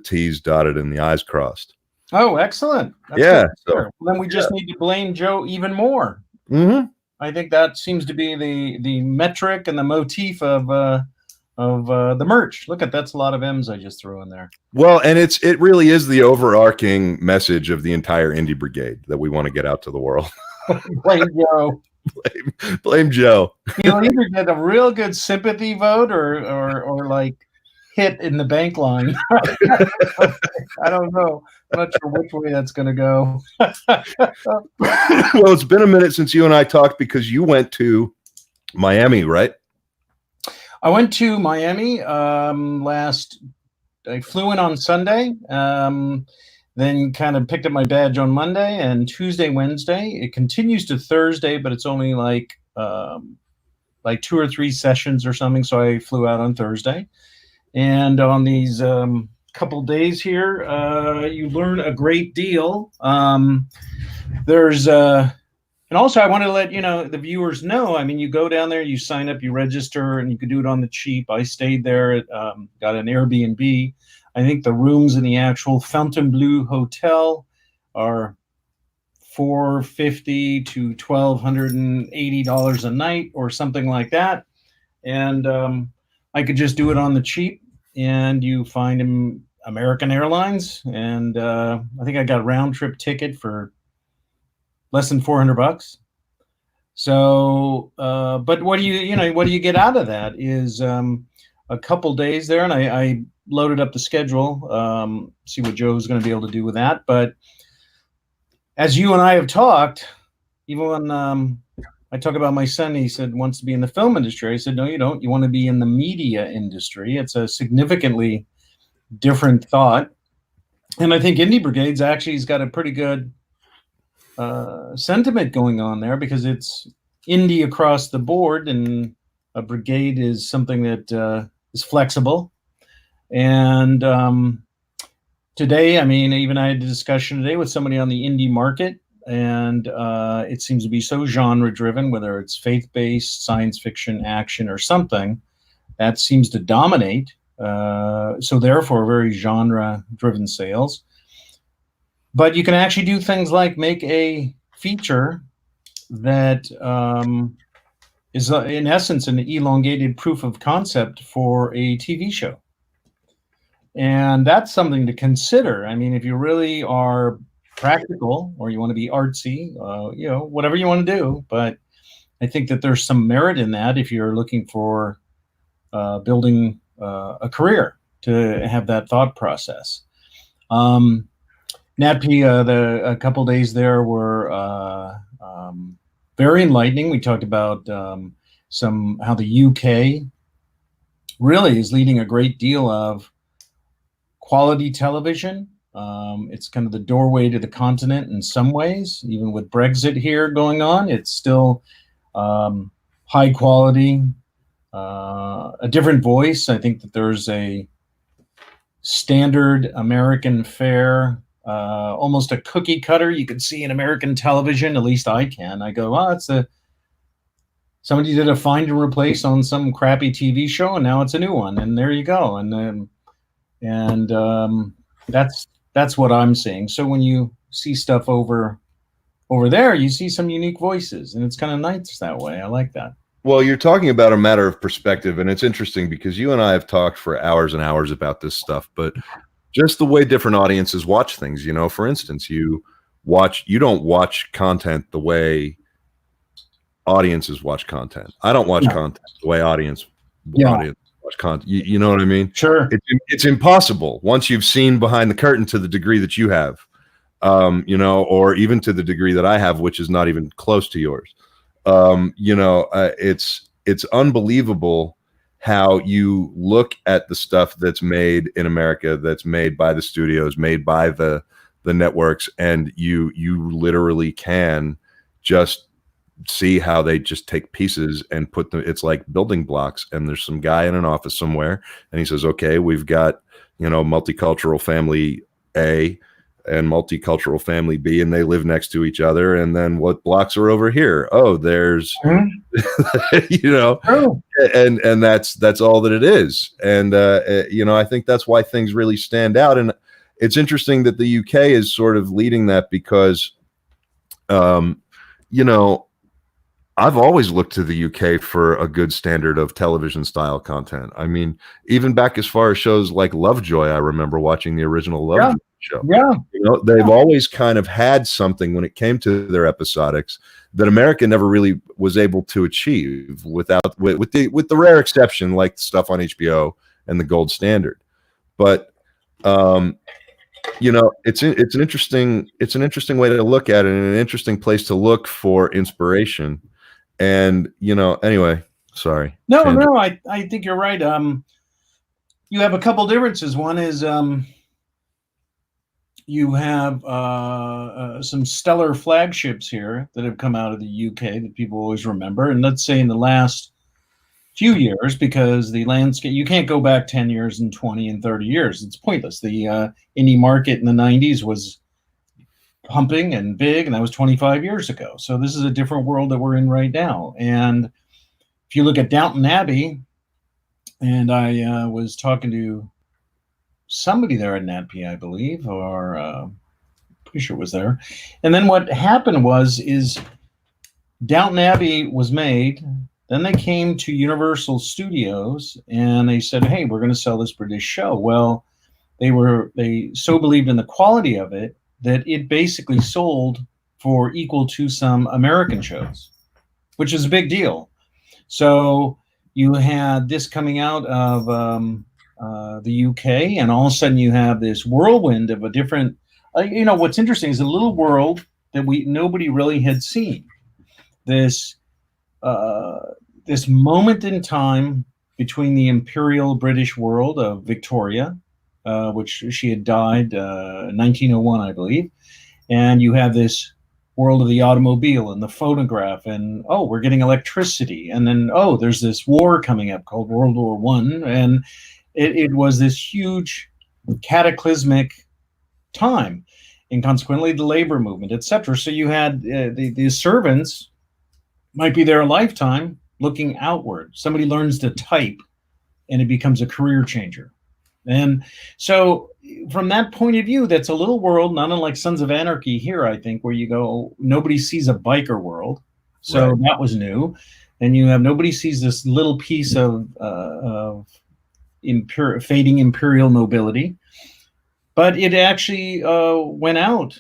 T's dotted and the I's crossed. Oh, excellent. That's yeah. So, then we just need to blame Joe even more. Mm-hmm. I think that seems to be the metric and the motif of the merch. Look that's a lot of M's I just threw in there. Well, and it really is the overarching message of the entire Indie Brigade that we want to get out to the world. Blame Joe. Blame Joe. You'll either get a real good sympathy vote or like hit in the bank line. I don't know. I'm not sure which way that's going to go. Well, it's been a minute since you and I talked because you went to Miami, right? I went to Miami I flew in on Sunday, then kind of picked up my badge on Monday and Tuesday, Wednesday. It continues to Thursday, but it's only like 2 or 3 sessions or something. So I flew out on Thursday. And on these couple days here, you learn a great deal. And also I want to let the viewers know, I mean, you go down there, you sign up, you register, and you can do it on the cheap. I stayed there, got an Airbnb. I think the rooms in the actual Fontainebleau Hotel are $450 to $1,280 a night or something like that. And I could just do it on the cheap, and you find American Airlines, and I think I got a round trip ticket for less than $400. So, but what do you get out of that is a couple days there, and I loaded up the schedule, see what Joe's going to be able to do with that. But as you and I have talked, even when I talk about my son, he said wants to be in the film industry. I said, no, you don't. You want to be in the media industry. It's a significantly different thought. And I think Indie Brigade's actually has got a pretty good sentiment going on there, because it's indie across the board, and a brigade is something that is flexible. And today, I mean, even I had a discussion today with somebody on the indie market, and it seems to be so genre driven, whether it's faith-based, science fiction, action, or something, that seems to dominate. So therefore, very genre driven sales. But you can actually do things like make a feature that is in essence an elongated proof of concept for a TV show. And that's something to consider. I mean, if you really are practical, or you want to be artsy, whatever you want to do. But I think that there's some merit in that if you're looking for building a career, to have that thought process. NatP, a couple days there were very enlightening. We talked about how the UK really is leading a great deal of quality television. It's kind of the doorway to the continent in some ways. Even with Brexit here going on, it's still high quality, a different voice. I think that there's a standard American fare, almost a cookie cutter you could see in American television. At least I can. I go, oh, somebody did a find and replace on some crappy TV show, and now it's a new one, and there you go. And that's what I'm seeing. So when you see stuff over there, you see some unique voices, and it's kind of nice that way. I like that. Well, you're talking about a matter of perspective, and it's interesting because you and I have talked for hours and hours about this stuff, but just the way different audiences watch things, for instance, you don't watch content the way audiences watch content. I don't watch content the way audience watch content. You know what I mean? Sure. It's impossible once you've seen behind the curtain to the degree that you have, or even to the degree that I have, which is not even close to yours. It's unbelievable how you look at the stuff that's made in America, that's made by the studios, made by the networks, and you literally can just see how they just take pieces and put them. It's like building blocks, and there's some guy in an office somewhere, and he says, okay, we've got multicultural family A and multicultural family B, and they live next to each other. And then what blocks are over here? Oh, there's, and that's all that it is. And, I think that's why things really stand out. And it's interesting that the UK is sort of leading that because, I've always looked to the UK for a good standard of television style content. I mean, even back as far as shows like Lovejoy, I remember watching the original Lovejoy show. Yeah. They've always kind of had something when it came to their episodics that America never really was able to achieve with the rare exception like stuff on HBO and the gold standard. But it's an interesting way to look at it, and an interesting place to look for inspiration. And anyway, sorry. No, I think you're right. You have a couple differences. One is you have some stellar flagships here that have come out of the UK that people always remember. And let's say in the last few years, because the landscape, you can't go back 10 years and 20 and 30 years. It's pointless. The indie market in the 90s was pumping and big, and that was 25 years ago. So this is a different world that we're in right now. And if you look at Downton Abbey, and I was talking to somebody there at NatP, I believe, or pretty sure it was there. And then what happened is Downton Abbey was made. Then they came to Universal Studios and they said, hey, we're going to sell this British show. Well, they so believed in the quality of it that it basically sold for equal to some American shows, which is a big deal. So you had this coming out of the UK, and all of a sudden you have this whirlwind of a different, what's interesting is a little world that nobody really had seen. This moment in time between the imperial British world of Victoria which she had died in 1901, I believe. And you have this world of the automobile and the phonograph, and we're getting electricity, and then there's this war coming up called World War One, and it was this huge cataclysmic time, and consequently the labor movement, etc. So you had the servants might be there a lifetime looking outward. Somebody learns to type, and it becomes a career changer. And so from that point of view, that's a little world, not unlike Sons of Anarchy here, I think, where you go, nobody sees a biker world. So Right. that was new. And you have nobody sees this little piece of fading imperial nobility. But it actually went out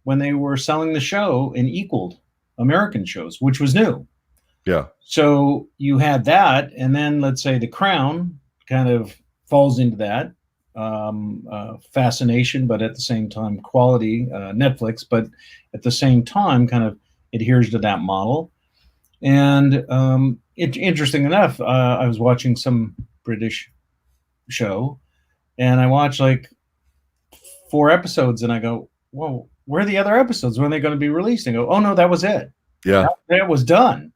when they were selling the show and equaled American shows, which was new. Yeah. So you had that, and then let's say The Crown kind of falls into that fascination, but at the same time quality, Netflix, but at the same time kind of adheres to that model. And interesting enough, I was watching some British show, and I watched like 4 episodes, and I go, whoa, where are the other episodes? When are they going to be released? And go, oh no, that was it. Yeah. That was done.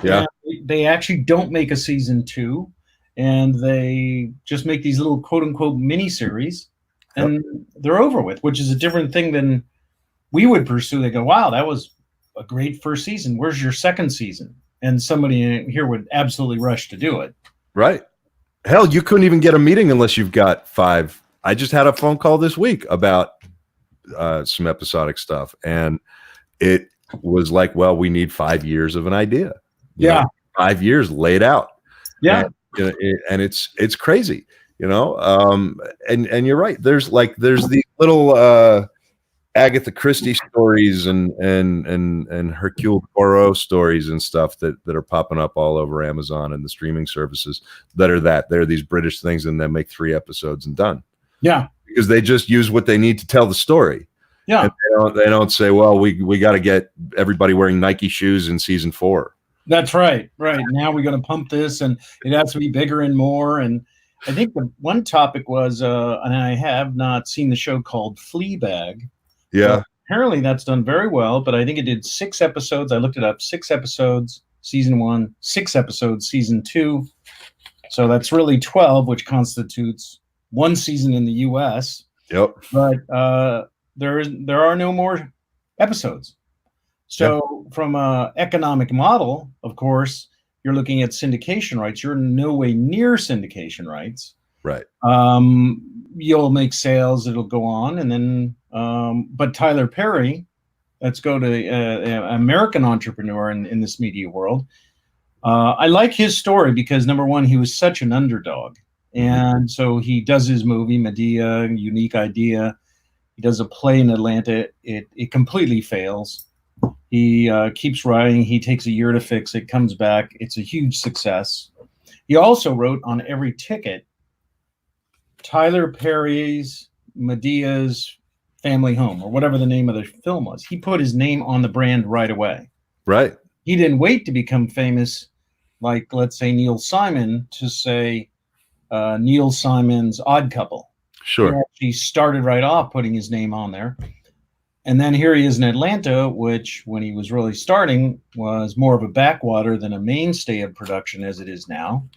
Yeah. And they actually don't make a season 2, and they just make these little quote unquote mini series, and they're over with, which is a different thing than we would pursue. They go, wow, that was a great first season. Where's your second season? And somebody here would absolutely rush to do it. Right. Hell, you couldn't even get a meeting unless you've got 5. I just had a phone call this week about some episodic stuff, and it was like, well, we need 5 years of an idea. You know, 5 years laid out. Yeah. And it's crazy, and you're right. There's these little Agatha Christie stories and Hercule Poirot stories and stuff that are popping up all over Amazon and the streaming services they're these British things, and they make 3 episodes and done. Yeah. Because they just use what they need to tell the story. Yeah. And they don't say, well, we got to get everybody wearing Nike shoes in season 4. That's right. Right. Now we're going to pump this, and it has to be bigger and more. And I think the one topic was, and I have not seen the show called Fleabag. Yeah. Apparently that's done very well, but I think it did 6 episodes. I looked it up, 6 episodes, season 1, 6 episodes, season 2. So that's really 12, which constitutes 1 season in the US. Yep. But there are no more episodes. So from an economic model, of course, you're looking at syndication rights. You're no way near syndication rights. Right. You'll make sales. It'll go on. And then, but Tyler Perry, let's go to an American entrepreneur in this media world. I like his story because, number one, he was such an underdog. And so he does his movie, Medea, unique idea. He does a play in Atlanta. It completely fails. He keeps writing. He takes a year to fix it, comes back. It's a huge success. He also wrote on every ticket Tyler Perry's Medea's Family Home, or whatever the name of the film was. He put his name on the brand right away. Right. He didn't wait to become famous, like, let's say, Neil Simon, to say Neil Simon's Odd Couple. Sure. He started right off putting his name on there. And then here he is in Atlanta, which when he was really starting was more of a backwater than a mainstay of production as it is now.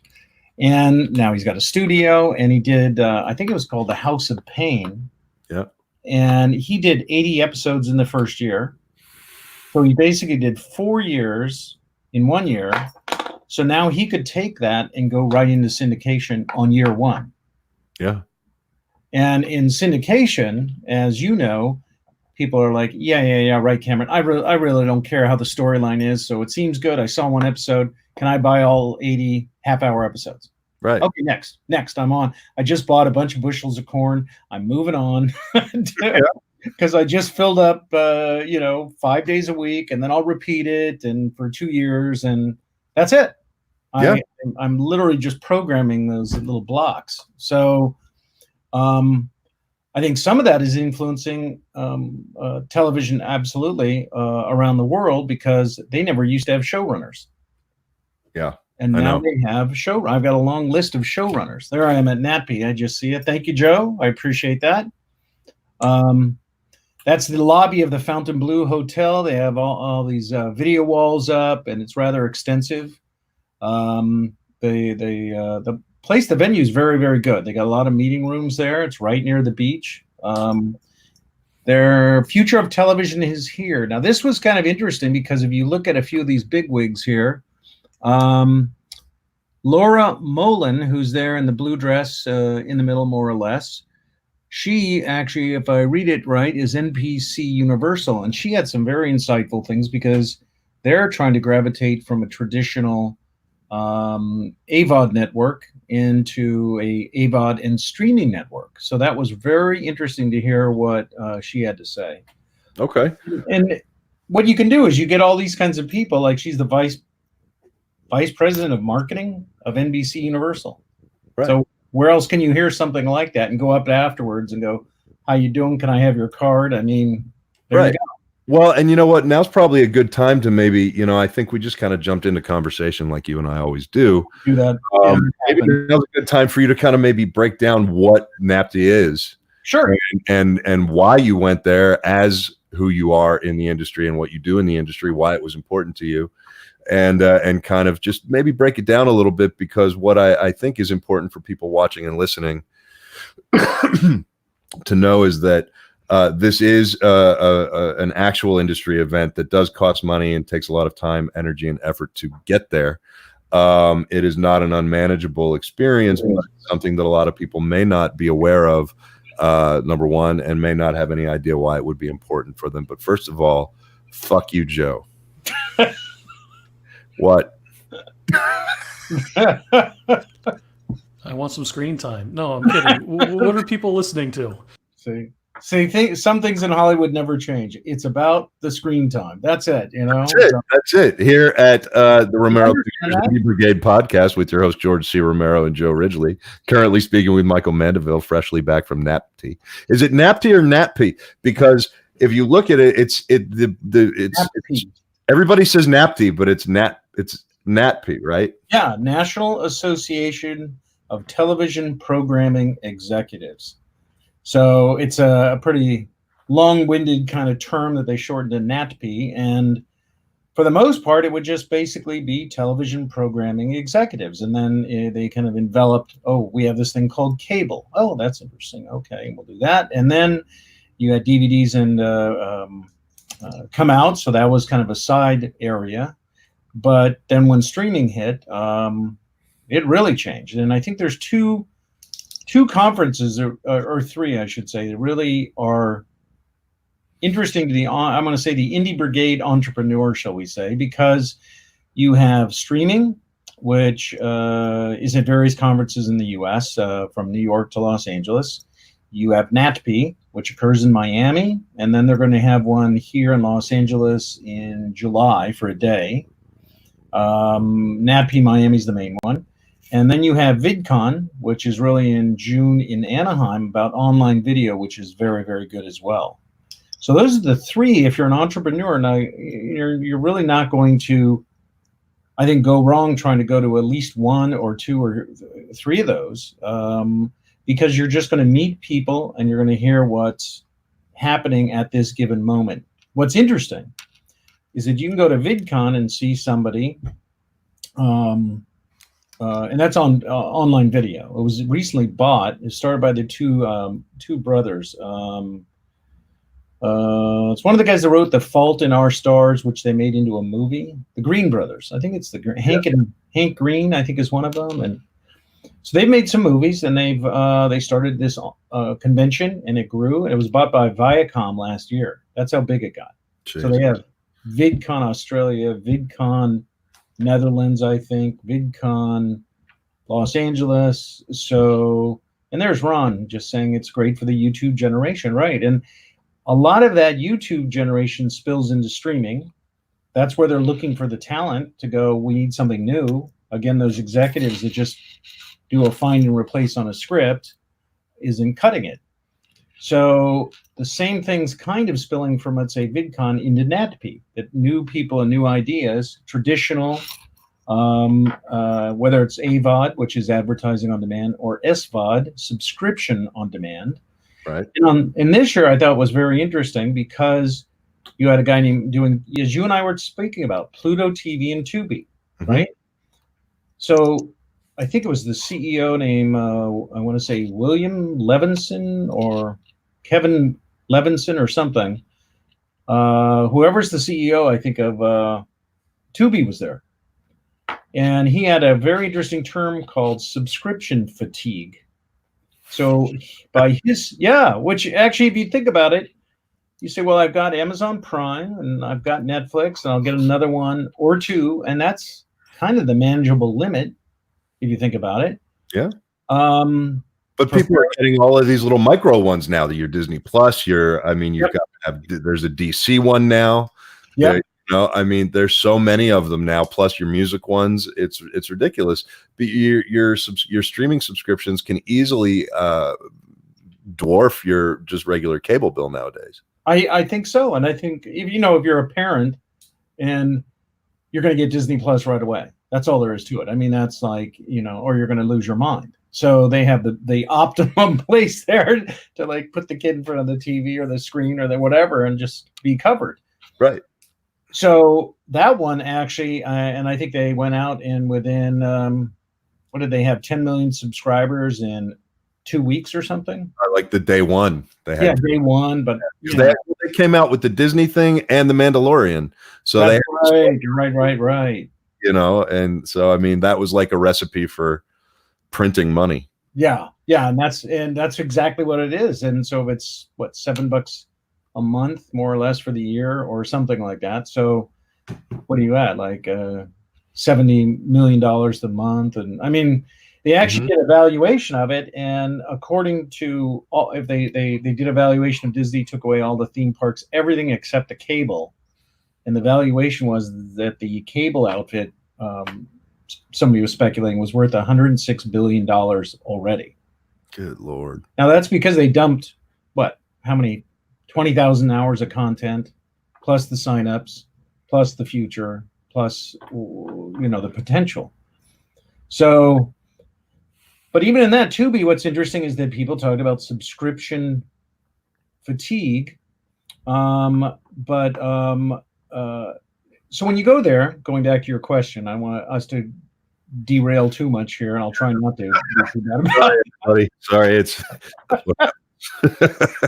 And now he's got a studio, and he did, I think it was called The House of Pain. Yeah. And he did 80 episodes in the first year. So he basically did 4 years in 1 year. So now he could take that and go right into syndication on year 1. Yeah. And in syndication, as you know, people are like, yeah, right, Cameron. I really don't care how the storyline is. So it seems good. I saw 1 episode. Can I buy all 80 half-hour episodes? Right. Okay, next. I'm on. I just bought a bunch of bushels of corn. I'm moving on because I just filled up, 5 days a week, and then I'll repeat it, and for 2 years, and that's it. Yeah. I'm literally just programming those little blocks. So, I think some of that is influencing television absolutely around the world because they never used to have showrunners. Yeah. And I now know. they have show. I've got a long list of showrunners. There I am at NatP. I just see it. Thank you, Joe. I appreciate that. That's the lobby of the Fontainebleau Hotel. They have all these video walls up, and it's rather extensive. The place, the venue is very, very good. They got a lot of meeting rooms there. It's right near the beach. Their future of television is here. Now, this was kind of interesting because if you look at a few of these bigwigs here, Laura Molan, who's there in the blue dress in the middle, more or less, she actually, if I read it right, is NBC Universal. And she had some very insightful things because they're trying to gravitate from a traditional AVOD network into a AVOD and streaming network. So that was very interesting to hear what she had to say. Okay. And what you can do is you get all these kinds of people, like she's the vice president of marketing of NBC Universal. Right. So where else can you hear something like that and go up afterwards and go, how you doing? Can I have your card? I mean, there you go. Well, and you know what? Now's probably a good time to maybe, I think we just kind of jumped into conversation like you and I always do. Do that. Maybe now's a good time for you to kind of maybe break down what NAPTI is. Sure. And why you went there as who you are in the industry and what you do in the industry, why it was important to you. And kind of just maybe break it down a little bit, because what I think is important for people watching and listening to know is that this is an actual industry event that does cost money and takes a lot of time, energy, and effort to get there. It is not an unmanageable experience, but something that a lot of people may not be aware of, number one, and may not have any idea why it would be important for them. But first of all, fuck you, Joe. What? I want some screen time. No, I'm kidding. What are people listening to? Some things in Hollywood never change. It's about the screen time. That's it. That's it. Here at the Romero Pictures Brigade podcast with your host George C. Romero and Joe Ridgely. Currently speaking with Michael Mandaville, freshly back from NAPTI. Is it NAPTI or NAPTI? Because if you look at it, it's everybody says NAPTI, but it's NATP, right? Yeah, National Association of Television Programming Executives. So it's a pretty long-winded kind of term that they shortened to NATP, and for the most part, it would just basically be television programming executives. And then they kind of enveloped, we have this thing called cable. Oh, that's interesting. Okay, we'll do that. And then you had DVDs and come out, so that was kind of a side area. But then when streaming hit, it really changed. And I think there's two conferences, or three, I should say, that really are interesting to I'm going to say the Indie Brigade entrepreneur, shall we say, because you have streaming, which is at various conferences in the U.S., from New York to Los Angeles. You have NATP, which occurs in Miami, and then they're going to have one here in Los Angeles in July for a day. NATP Miami is the main one. And then you have VidCon, which is really in June in Anaheim, about online video, which is very, very good as well. So those are the three. If you're an entrepreneur, now you're really not going to, I think, go wrong trying to go to at least one or two or three of those, because you're just going to meet people and you're going to hear what's happening at this given moment. What's interesting is that you can go to VidCon and see somebody, and that's on online video. It was recently bought. It started by the two brothers. It's one of the guys that wrote The Fault in Our Stars, which they made into a movie. The Green brothers. I think it's Hank Green, I think, is one of them. And so they've made some movies, and they started this convention, and it grew. And it was bought by Viacom last year. That's how big it got. Jeez. So they have VidCon Australia, VidCon Netherlands, I think, VidCon Los Angeles. So, and there's Ron just saying it's great for the YouTube generation, right? And a lot of that YouTube generation spills into streaming. That's where they're looking for the talent to go, we need something new. Again, those executives that just do a find and replace on a script isn't cutting it. So the same thing's kind of spilling from, let's say, VidCon into NATP, that new people and new ideas, traditional whether it's AVOD, which is advertising on demand, or SVOD, subscription on demand. Right. And this year I thought was very interesting because you had a guy named doing, as you and I were speaking about, Pluto TV and Tubi, right? So I think it was the CEO named, I want to say William Levinson or Kevin Levinson or something. Whoever's the CEO, I think of Tubi was there. And he had a very interesting term called subscription fatigue. So by his, which actually, if you think about it, you say, well, I've got Amazon Prime and I've got Netflix and I'll get another one or two. And that's kind of the manageable limit, if you think about it. Yeah. But people are getting all of these little micro ones now. That your Disney Plus, you've got there's a DC one now. Yeah. I mean, there's so many of them now. Plus your music ones, it's ridiculous. But your streaming subscriptions can easily dwarf your just regular cable bill nowadays. I think so, and I think if you're a parent and you're going to get Disney Plus right away, that's all there is to it. I mean, that's like or you're going to lose your mind. So they have the optimum place there to like put the kid in front of the TV or the screen or the whatever and just be covered. Right. So that one actually, and I think they went out and within, what did they have, 10 million subscribers in 2 weeks or something? Like the day one. They had day one, but they came out with the Disney thing and the Mandalorian. So right. And so I mean that was like a recipe for printing money. Yeah, and that's exactly what it is. And so it's what, $7 a month, more or less, for the year or something like that. So what are you at, like $70 million a month? And I mean, they actually did a valuation of it, and according to all, if they did a valuation of Disney, took away all the theme parks, everything except the cable, and the valuation was that the cable outfit, somebody was speculating, was worth $106 billion already. Good Lord. Now that's because they dumped how many 20,000 hours of content, plus the signups, plus the future, plus the potential. So, but even in that, Tubi, what's interesting is that people talk about subscription fatigue. So when you go there, going back to your question, I want us to derail too much here, and I'll try not to. Sorry, it's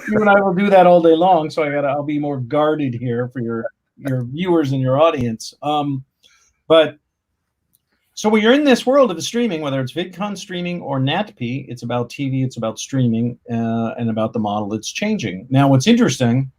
you and I will do that all day long, so I'll be more guarded here for your viewers and your audience. But so when you're in this world of the streaming, whether it's VidCon streaming or NatP, it's about TV, it's about streaming, and about the model that's changing. Now, what's interesting,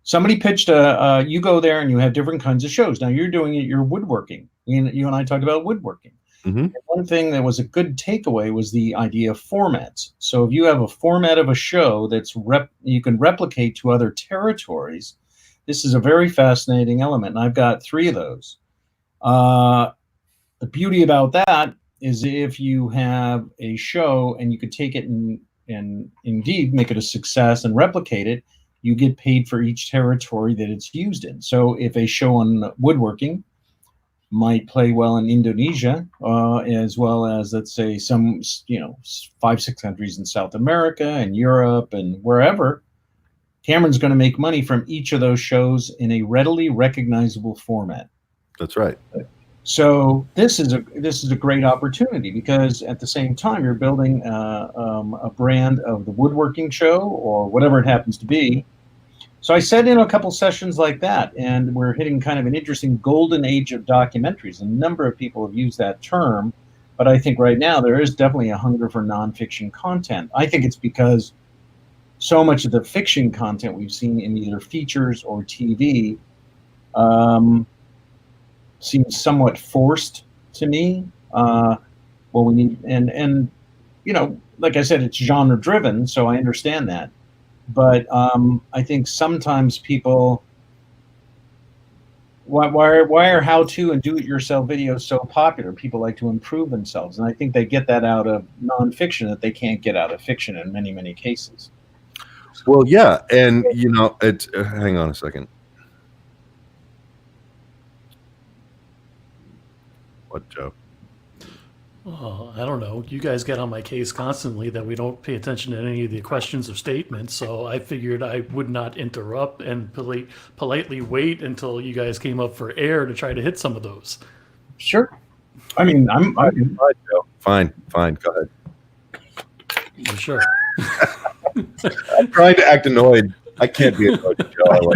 somebody pitched you go there and you have different kinds of shows. Now you're doing it, you're woodworking. You and I talked about woodworking. And one thing that was a good takeaway was the idea of formats. So if you have a format of a show that's you can replicate to other territories, this is a very fascinating element. And I've got 3 of those. The beauty about that is if you have a show and you could take it and indeed make it a success and replicate it, you get paid for each territory that it's used in. So if a show on woodworking might play well in Indonesia, as well as, let's say, some 5-6 countries in South America and Europe and wherever, Cameron's going to make money from each of those shows in a readily recognizable format. That's right. So this is a great opportunity, because at the same time you're building a brand of the woodworking show or whatever it happens to be. So I set in a couple sessions like that, and we're hitting kind of an interesting golden age of documentaries. A number of people have used that term, but I think right now there is definitely a hunger for nonfiction content. I think it's because so much of the fiction content we've seen in either features or TV seems somewhat forced to me. We need, and like I said, it's genre driven, so I understand that. But I think sometimes people, why are how-to and do-it-yourself videos so popular? People like to improve themselves, and I think they get that out of nonfiction that they can't get out of fiction in many, many cases. Well, yeah, and it's hang on a second. What, Joe? Oh, I don't know. You guys get on my case constantly that we don't pay attention to any of the questions or statements, so I figured I would not interrupt and politely wait until you guys came up for air to try to hit some of those. Sure. I mean, I'm Fine, Joe. Fine. Go ahead. For sure. I'm trying to act annoyed. I can't be annoyed, Joe.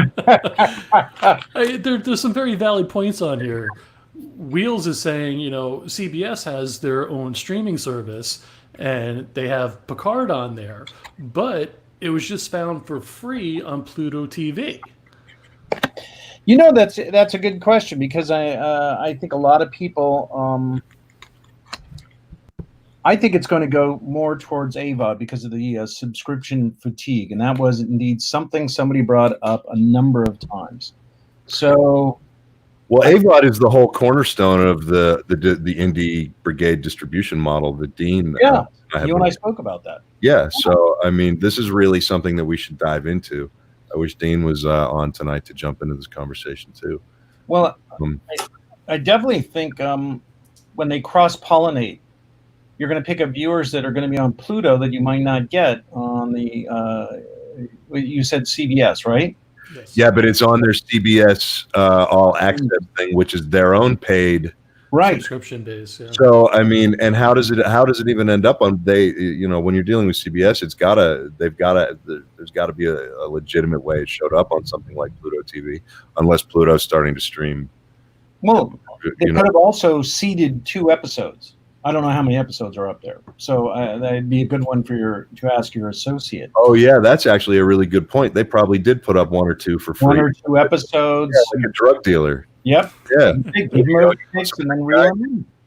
There's some very valid points on here. Wheels is saying, CBS has their own streaming service and they have Picard on there, but it was just found for free on Pluto TV. That's a good question, because I think a lot of people I think it's going to go more towards AVOD because of the subscription fatigue, and that was indeed something somebody brought up a number of times. So, well, AVOD is the whole cornerstone of the Indie Brigade distribution model that Dean. Yeah, you and I spoke about that. Yeah, so I mean, this is really something that we should dive into. I wish Dean was on tonight to jump into this conversation too. Well, I definitely think when they cross-pollinate, you're going to pick up viewers that are going to be on Pluto that you might not get on the, you said CBS, right? Yes. Yeah, but it's on their CBS All Access thing, which is their own paid subscription base. Yeah. So I mean, and how does it even end up on when you're dealing with CBS, there's got to be a legitimate way it showed up on something like Pluto TV, unless Pluto's starting to stream. Well, they could have also seeded 2 episodes. I don't know how many episodes are up there, so that'd be a good one to ask your associate. Oh yeah, that's actually a really good point. They probably did put up 1 or 2 for free. 1 or 2 episodes. Yeah, like a drug dealer. Yep. Yeah. You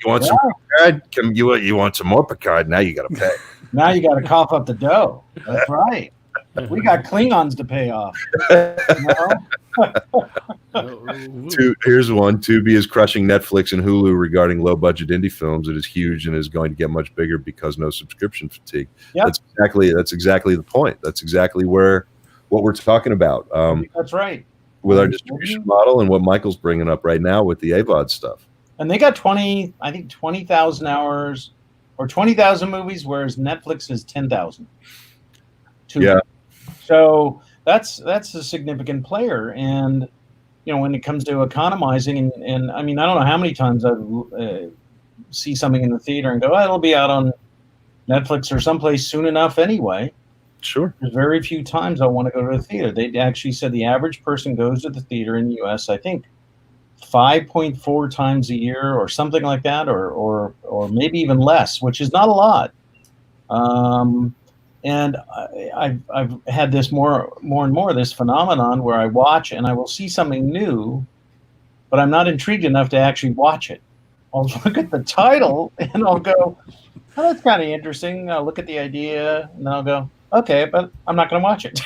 want some Picard? You want some more Picard? Now you got to pay. Now you got to cough up the dough. That's right. We got Klingons to pay off. Here's one. Tubi is crushing Netflix and Hulu regarding low-budget indie films. It is huge and is going to get much bigger because no subscription fatigue. Yep. That's exactly the point. That's exactly what we're talking about. That's right. With our distribution model and what Michael's bringing up right now with the AVOD stuff. And they got 20,000 hours or 20,000 movies, whereas Netflix is 10,000. Yeah. So that's a significant player. And, when it comes to economizing, and I mean, I don't know how many times I see something in the theater and go, it'll be out on Netflix or someplace soon enough anyway. Sure. There's very few times I want to go to the theater. They actually said the average person goes to the theater in the U.S., I think, 5.4 times a year or something like that, or maybe even less, which is not a lot. And I've had this more and more, this phenomenon where I watch and I will see something new, but I'm not intrigued enough to actually watch it. I'll look at the title and I'll go, oh, that's kind of interesting. I'll look at the idea and then I'll go, okay, but I'm not going to watch it.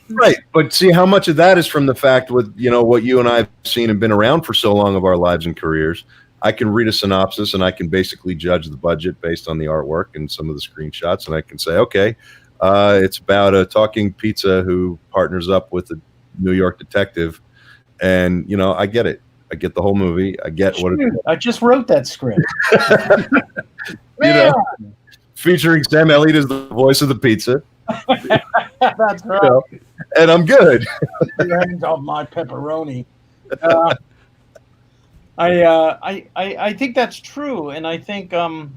Right. But see how much of that is from the fact with, what you and I have seen and been around for so long of our lives and careers. I can read a synopsis and I can basically judge the budget based on the artwork and some of the screenshots. And I can say, okay, it's about a talking pizza who partners up with a New York detective. And, I get it. I get the whole movie. I get what it is. I just wrote that script. Featuring Sam Elliott as the voice of the pizza. That's right. And I'm good. Your hands off my pepperoni. I think that's true, and I think when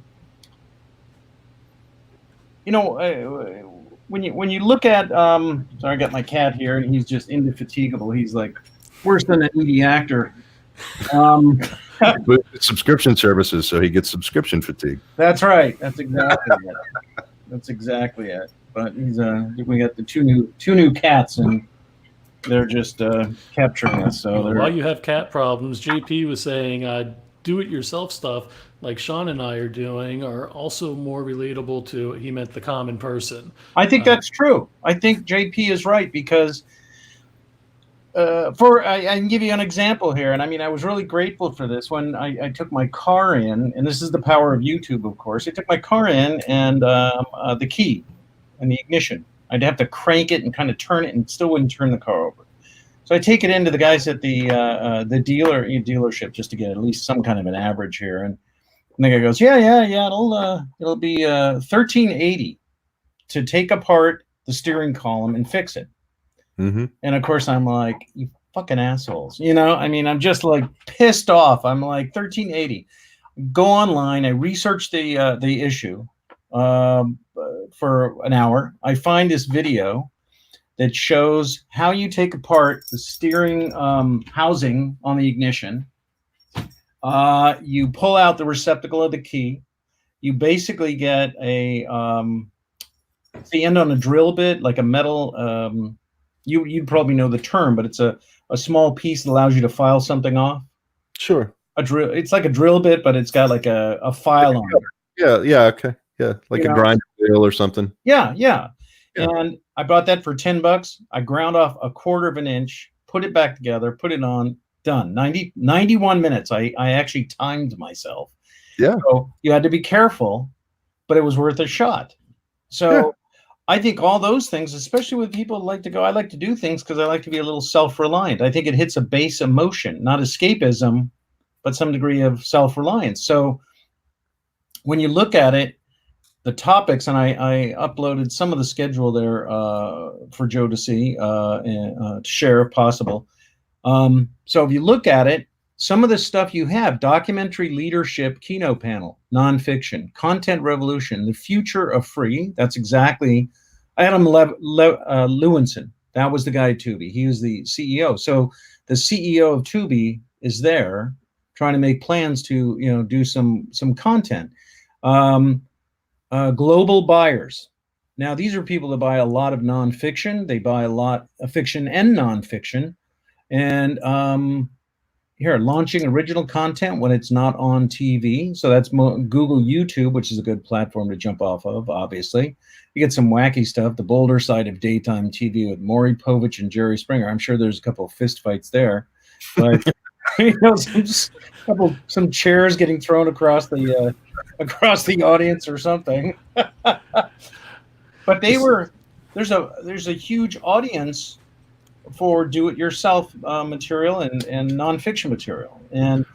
you look at sorry, I got my cat here, and he's just indefatigable. He's like worse than an indie actor. But it's subscription services, so he gets subscription fatigue. That's right. That's exactly it. That's exactly it. But we got the two new cats, and they're just capturing us. So while you have cat problems, JP was saying do-it-yourself stuff like Sean and I are doing are also more relatable to, he meant the common person. I think that's true. I think JP is right because I can give you an example here. And I mean, I was really grateful for this when I took my car in, and this is the power of YouTube, of course. I took my car in and the key and the ignition. I'd have to crank it and kind of turn it and still wouldn't turn the car over. So I take it into the guys at the dealership just to get at least some kind of an average here, and the guy goes, yeah, it'll be $1,380 to take apart the steering column and fix it. Mm-hmm. And of course, I'm like, you fucking assholes, I mean, I'm just like pissed off. I'm like, $1,380. Go online. I research the issue for an hour. I find this video that shows how you take apart the steering housing on the ignition. You pull out the receptacle of the key. You basically get the end on a drill bit, like a metal. You'd probably know the term, but it's a small piece that allows you to file something off. Sure. A drill. It's like a drill bit, but it's got like a file on it. Yeah. Okay. Yeah. Like a grind wheel or something. Yeah. And I bought that for $10. I ground off 1/4 of an inch, put it back together, put it on, done. 91 minutes. I actually timed myself. Yeah. So you had to be careful, but it was worth a shot. So I think all those things, especially with people who like to go, I like to do things because I like to be a little self-reliant. I think it hits a base emotion, not escapism, but some degree of self-reliance. So when you look at it, the topics, and I uploaded some of the schedule there for Joe to see and to share if possible. So if you look at it, some of the stuff you have: documentary leadership keynote panel, nonfiction, content revolution, the future of free. That's exactly Adam Lewinson. That was the guy at Tubi. He was the CEO. So the CEO of Tubi is there trying to make plans to do some content. Global buyers. Now, these are people that buy a lot of nonfiction. They buy a lot of fiction and nonfiction. And here, launching original content when it's not on TV. So that's Google YouTube, which is a good platform to jump off of, obviously. You get some wacky stuff, the bolder side of daytime TV with Maury Povich and Jerry Springer. I'm sure there's a couple of fist fights there. But some chairs getting thrown across the audience or something. But there's a huge audience for do-it-yourself material and nonfiction material. And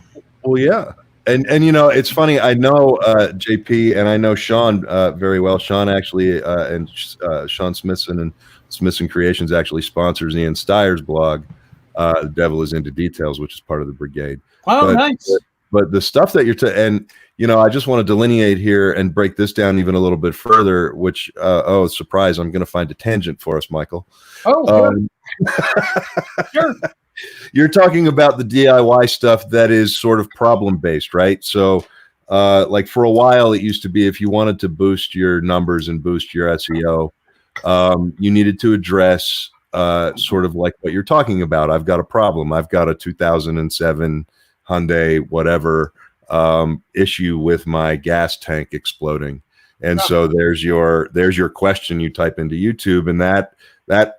well, yeah. And it's funny. I know JP and I know Sean very well. Sean actually and Sean Smithson and Smithson Creations actually sponsors Ian Steyer's blog. The Devil is into Details, which is part of the Brigade. Oh, nice. But the stuff that you're I just want to delineate here and break this down even a little bit further, which, surprise, I'm going to find a tangent for us, Michael. Oh, sure. You're talking about the DIY stuff that is sort of problem-based, right? So, like for a while, it used to be if you wanted to boost your numbers and boost your SEO, you needed to address sort of like what you're talking about. I've got a problem. I've got a 2007 Hyundai whatever issue with my gas tank exploding, and so there's your question you type into YouTube, and that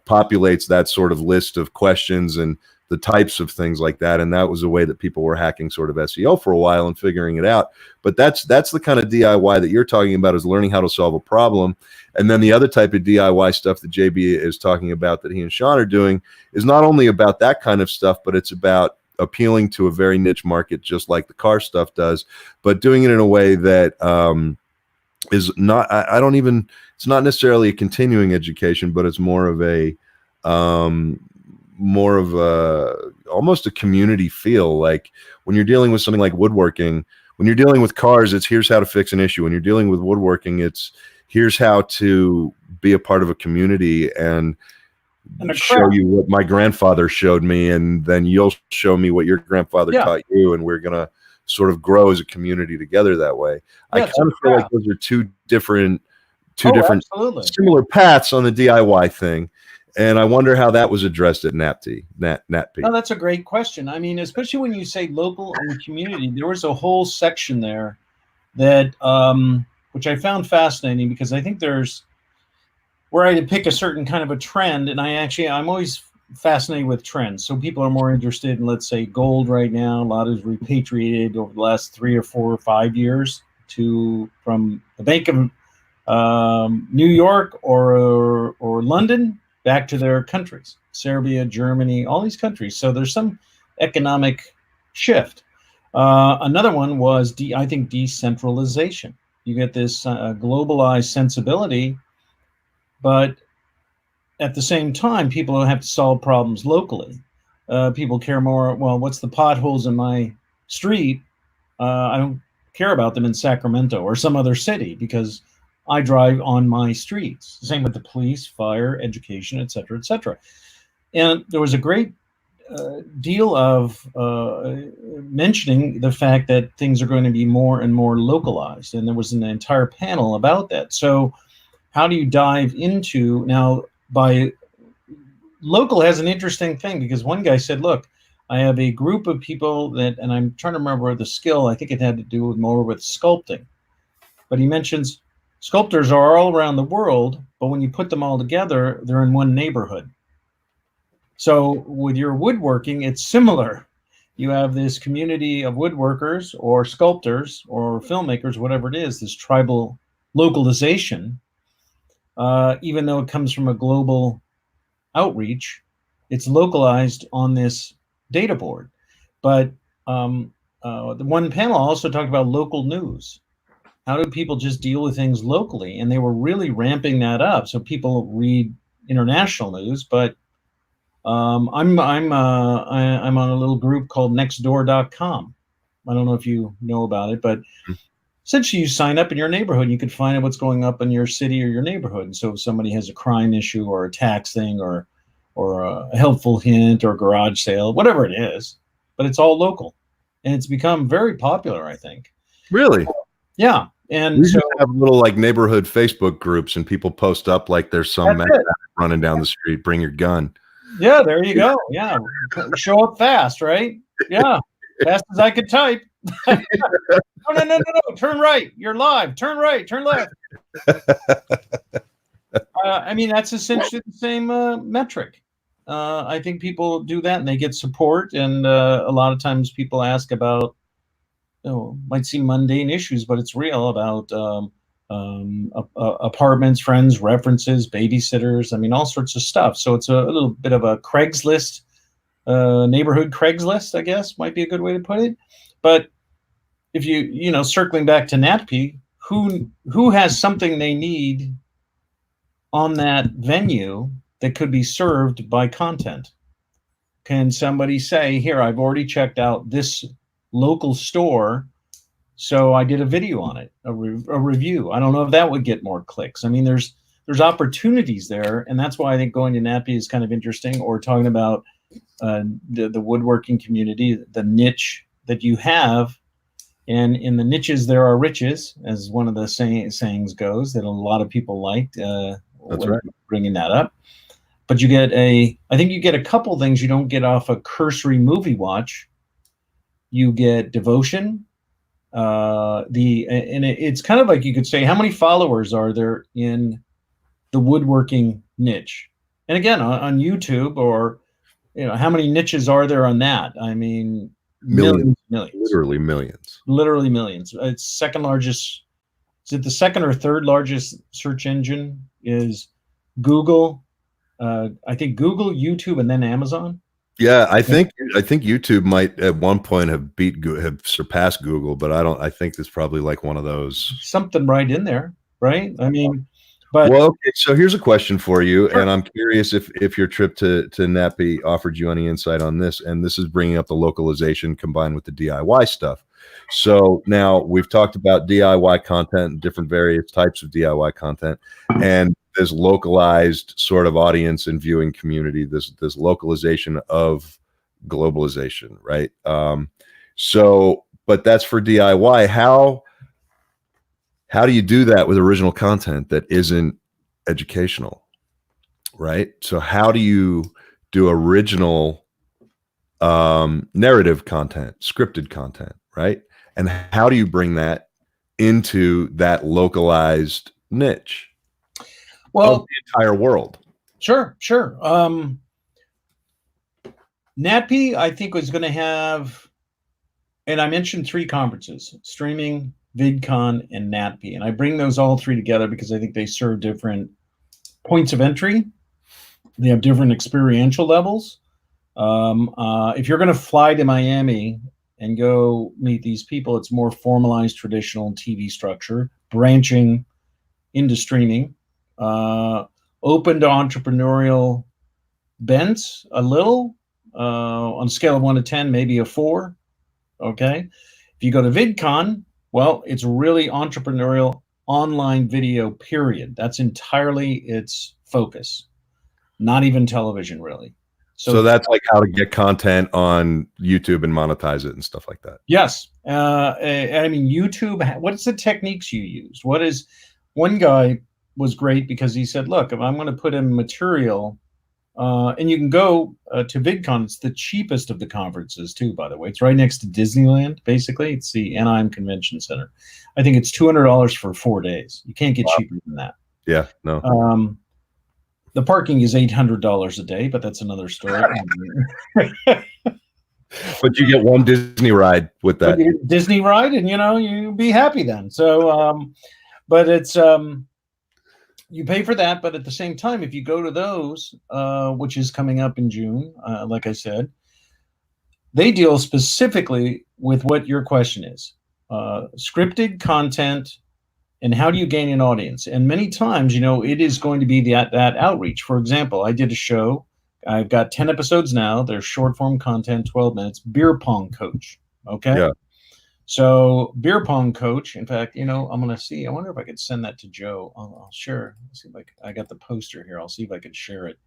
populates that sort of list of questions and the types of things like that. And that was a way that people were hacking sort of SEO for a while and figuring it out. But that's the kind of DIY that you're talking about, is learning how to solve a problem. And then the other type of DIY stuff that JB is talking about that he and Sean are doing is not only about that kind of stuff, but it's about appealing to a very niche market, just like the car stuff does, but doing it in a way that is not, it's not necessarily a continuing education, but it's more of almost a community feel. Like when you're dealing with something like woodworking, when you're dealing with cars, it's here's how to fix an issue. When you're dealing with woodworking, it's here's how to be a part of a community and show you what my grandfather showed me, and then you'll show me what your grandfather taught you, and we're gonna sort of grow as a community together that way. I kind of feel like those are two different absolutely similar paths on the DIY thing. And I wonder how that was addressed at NatP. No, that's a great question. I mean, especially when you say local and community, there was a whole section there that which I found fascinating, because I think there's where I pick a certain kind of a trend, and I'm always fascinated with trends. So people are more interested in, let's say, gold right now. A lot is repatriated over the last 3 or 4 or 5 years from the Bank of New York or London back to their countries, Serbia, Germany, all these countries. So there's some economic shift. Another one was, I think, decentralization. You get this globalized sensibility, but at the same time, people don't have to solve problems locally. People care more, well, what's the potholes in my street? I don't care about them in Sacramento or some other city because I drive on my streets. Same with the police, fire, education, et cetera, et cetera. And there was a great deal of mentioning the fact that things are going to be more and more localized. And there was an entire panel about that. So how do you dive into now? By local has an interesting thing because one guy said, look, I have a group of people that, and I'm trying to remember the skill, I think it had to do with more with sculpting, but he mentions sculptors are all around the world, but when you put them all together, they're in one neighborhood. So with your woodworking, it's similar. You have this community of woodworkers or sculptors or filmmakers, whatever it is, this tribal localization. Even though it comes from a global outreach, it's localized on this data board. But the one panel also talked about local news. How do people just deal with things locally? And they were really ramping that up. So people read international news, but I'm on a little group called nextdoor.com. I don't know if you know about it, but essentially you sign up in your neighborhood and you can find out what's going up in your city or your neighborhood. And so if somebody has a crime issue or a tax thing or a helpful hint or garage sale, whatever it is, but it's all local. And it's become very popular, I think. Really? Yeah. And we so have little like neighborhood Facebook groups and people post up like there's some man running down the street, bring your gun. Yeah, there you go. Yeah. Show up fast, right? Yeah. Fast as I could type. No. Turn right. You're live. Turn right. Turn left. I mean, that's essentially the same metric. I think people do that and they get support. And a lot of times people ask about, might seem mundane issues, but it's real about apartments, friends, references, babysitters. I mean, all sorts of stuff. So it's a little bit of a Craigslist, neighborhood Craigslist, I guess might be a good way to put it. But if circling back to NatP, who has something they need on that venue that could be served by content? Can somebody say, here, I've already checked out this local store, so I did a video on it, a review. I don't know if that would get more clicks. I mean, there's opportunities there, and that's why I think going to NatP is kind of interesting, or talking about the woodworking community, the niche that you have. And in the niches, there are riches, as one of the sayings goes, that a lot of people liked. That's right. Bringing that up. But I think you get a couple things you don't get off a cursory movie watch. You get devotion. It's kind of like you could say, how many followers are there in the woodworking niche? And again, on YouTube, or how many niches are there on that? I mean, millions. Literally millions. It's second largest. Is it the second or third largest search engine? Is Google? I think Google, YouTube, and then Amazon. Yeah, I think YouTube might at one point have surpassed Google, but I think it's probably like one of those. Something right in there, right? I mean, but well, okay, so here's a question for you, sure. And I'm curious if your trip to NatP offered you any insight on this, and this is bringing up the localization combined with the DIY stuff. So now we've talked about DIY content and different various types of DIY content, and this localized sort of audience and viewing community, this localization of globalization, right? But that's for DIY. How do you do that with original content that isn't educational, right? So how do you do original narrative content, scripted content, right? And how do you bring that into that localized niche? Well, of the entire world. Sure. NatP, I think, was going to have, and I mentioned 3 conferences: streaming, VidCon, and NatP. And I bring those all 3 together because I think they serve different points of entry. They have different experiential levels. If you're going to fly to Miami and go meet these people, it's more formalized traditional TV structure, branching into streaming, open to entrepreneurial bents a little, on a scale of 1 to 10, maybe a 4. Okay. If you go to VidCon, well, it's really entrepreneurial online video, period. That's entirely its focus. Not even television, really. So that's like how to get content on YouTube and monetize it and stuff like that. Yes. I mean, YouTube, what's the techniques you use? One guy was great because he said, look, if I'm going to put in material, and you can go to VidCon, it's the cheapest of the conferences too, by the way. It's right next to Disneyland, basically. It's the Anaheim Convention Center. I think it's $200 for 4 days. You can't get cheaper than that. Yeah, no. The parking is $800 a day, but that's another story. But you get one Disney ride with that. Disney ride, and you be happy then. So, but it's you pay for that, but at the same time, if you go to those, which is coming up in June, like I said, they deal specifically with what your question is: scripted content. And how do you gain an audience? And many times, it is going to be that outreach. For example, I did a show. I've got 10 episodes now. They're short form content, 12 minutes. Beer pong coach. Okay. Yeah. So beer pong coach. In fact, I'm going to see. I wonder if I could send that to Joe. I'll share. Let's see if I got the poster here. I'll see if I can share it.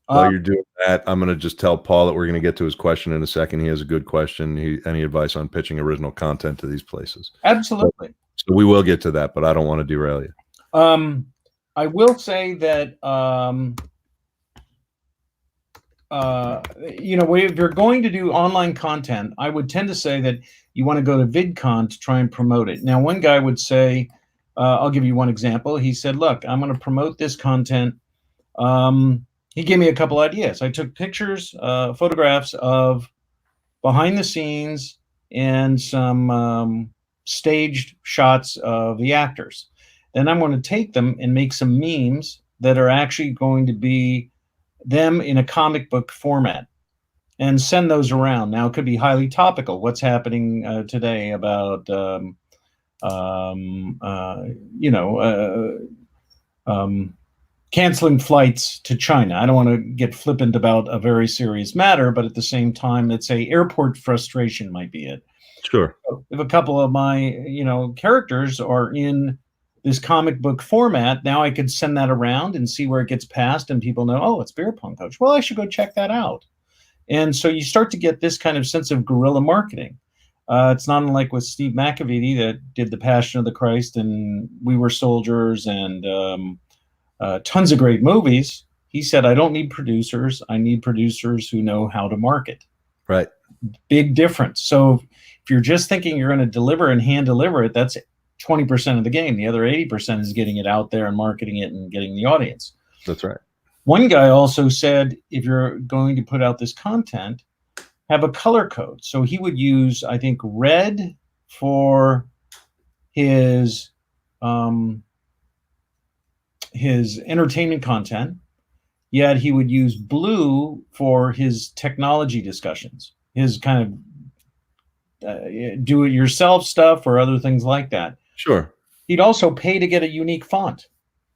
While you're doing that, I'm going to just tell Paul that we're going to get to his question in a second. He has a good question. Any advice on pitching original content to these places? Absolutely. So we will get to that, but I don't want to derail you. I will say that, if you're going to do online content, I would tend to say that you want to go to VidCon to try and promote it. Now, one guy would say, I'll give you one example. He said, look, I'm going to promote this content. He gave me a couple ideas. I took pictures, photographs of behind the scenes and some staged shots of the actors. Then I'm going to take them and make some memes that are actually going to be them in a comic book format and send those around. Now, it could be highly topical. What's happening today about, canceling flights to China. I don't want to get flippant about a very serious matter, but at the same time, let's say airport frustration might be it. Sure. If a couple of my, characters are in this comic book format, now I could send that around and see where it gets passed, and people know, oh, it's Beer Pong Coach. Well, I should go check that out. And so you start to get this kind of sense of guerrilla marketing. It's not unlike with Steve McAvity that did The Passion of the Christ and We Were Soldiers and tons of great movies. He said, I don't need producers. I need producers who know how to market. Right. Big difference. So if you're just thinking you're going to deliver and hand deliver it, that's 20% of the game. The other 80% is getting it out there and marketing it and getting the audience. That's right. One guy also said, if you're going to put out this content, have a color code. So he would use, I think, red for his entertainment content, yet he would use blue for his technology discussions, his kind of do-it-yourself stuff or other things like that. Sure. He'd also pay to get a unique font.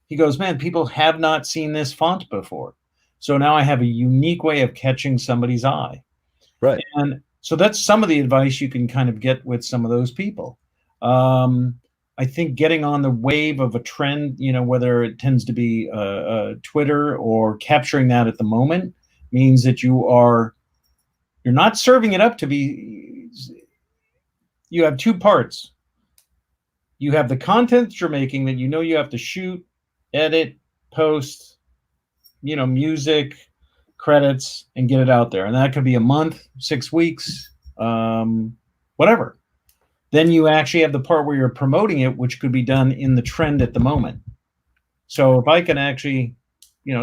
He goes, man, people have not seen this font before. So now I have a unique way of catching somebody's eye. Right. And so that's some of the advice you can kind of get with some of those people. I think getting on the wave of a trend, whether it tends to be Twitter or capturing that at the moment, means that you're not serving it up to be. You have two parts. You have the content that you're making that you have to shoot, edit, post, music, credits, and get it out there. And that could be a month, 6 weeks, whatever. Then you actually have the part where you're promoting it, which could be done in the trend at the moment. So if I can actually,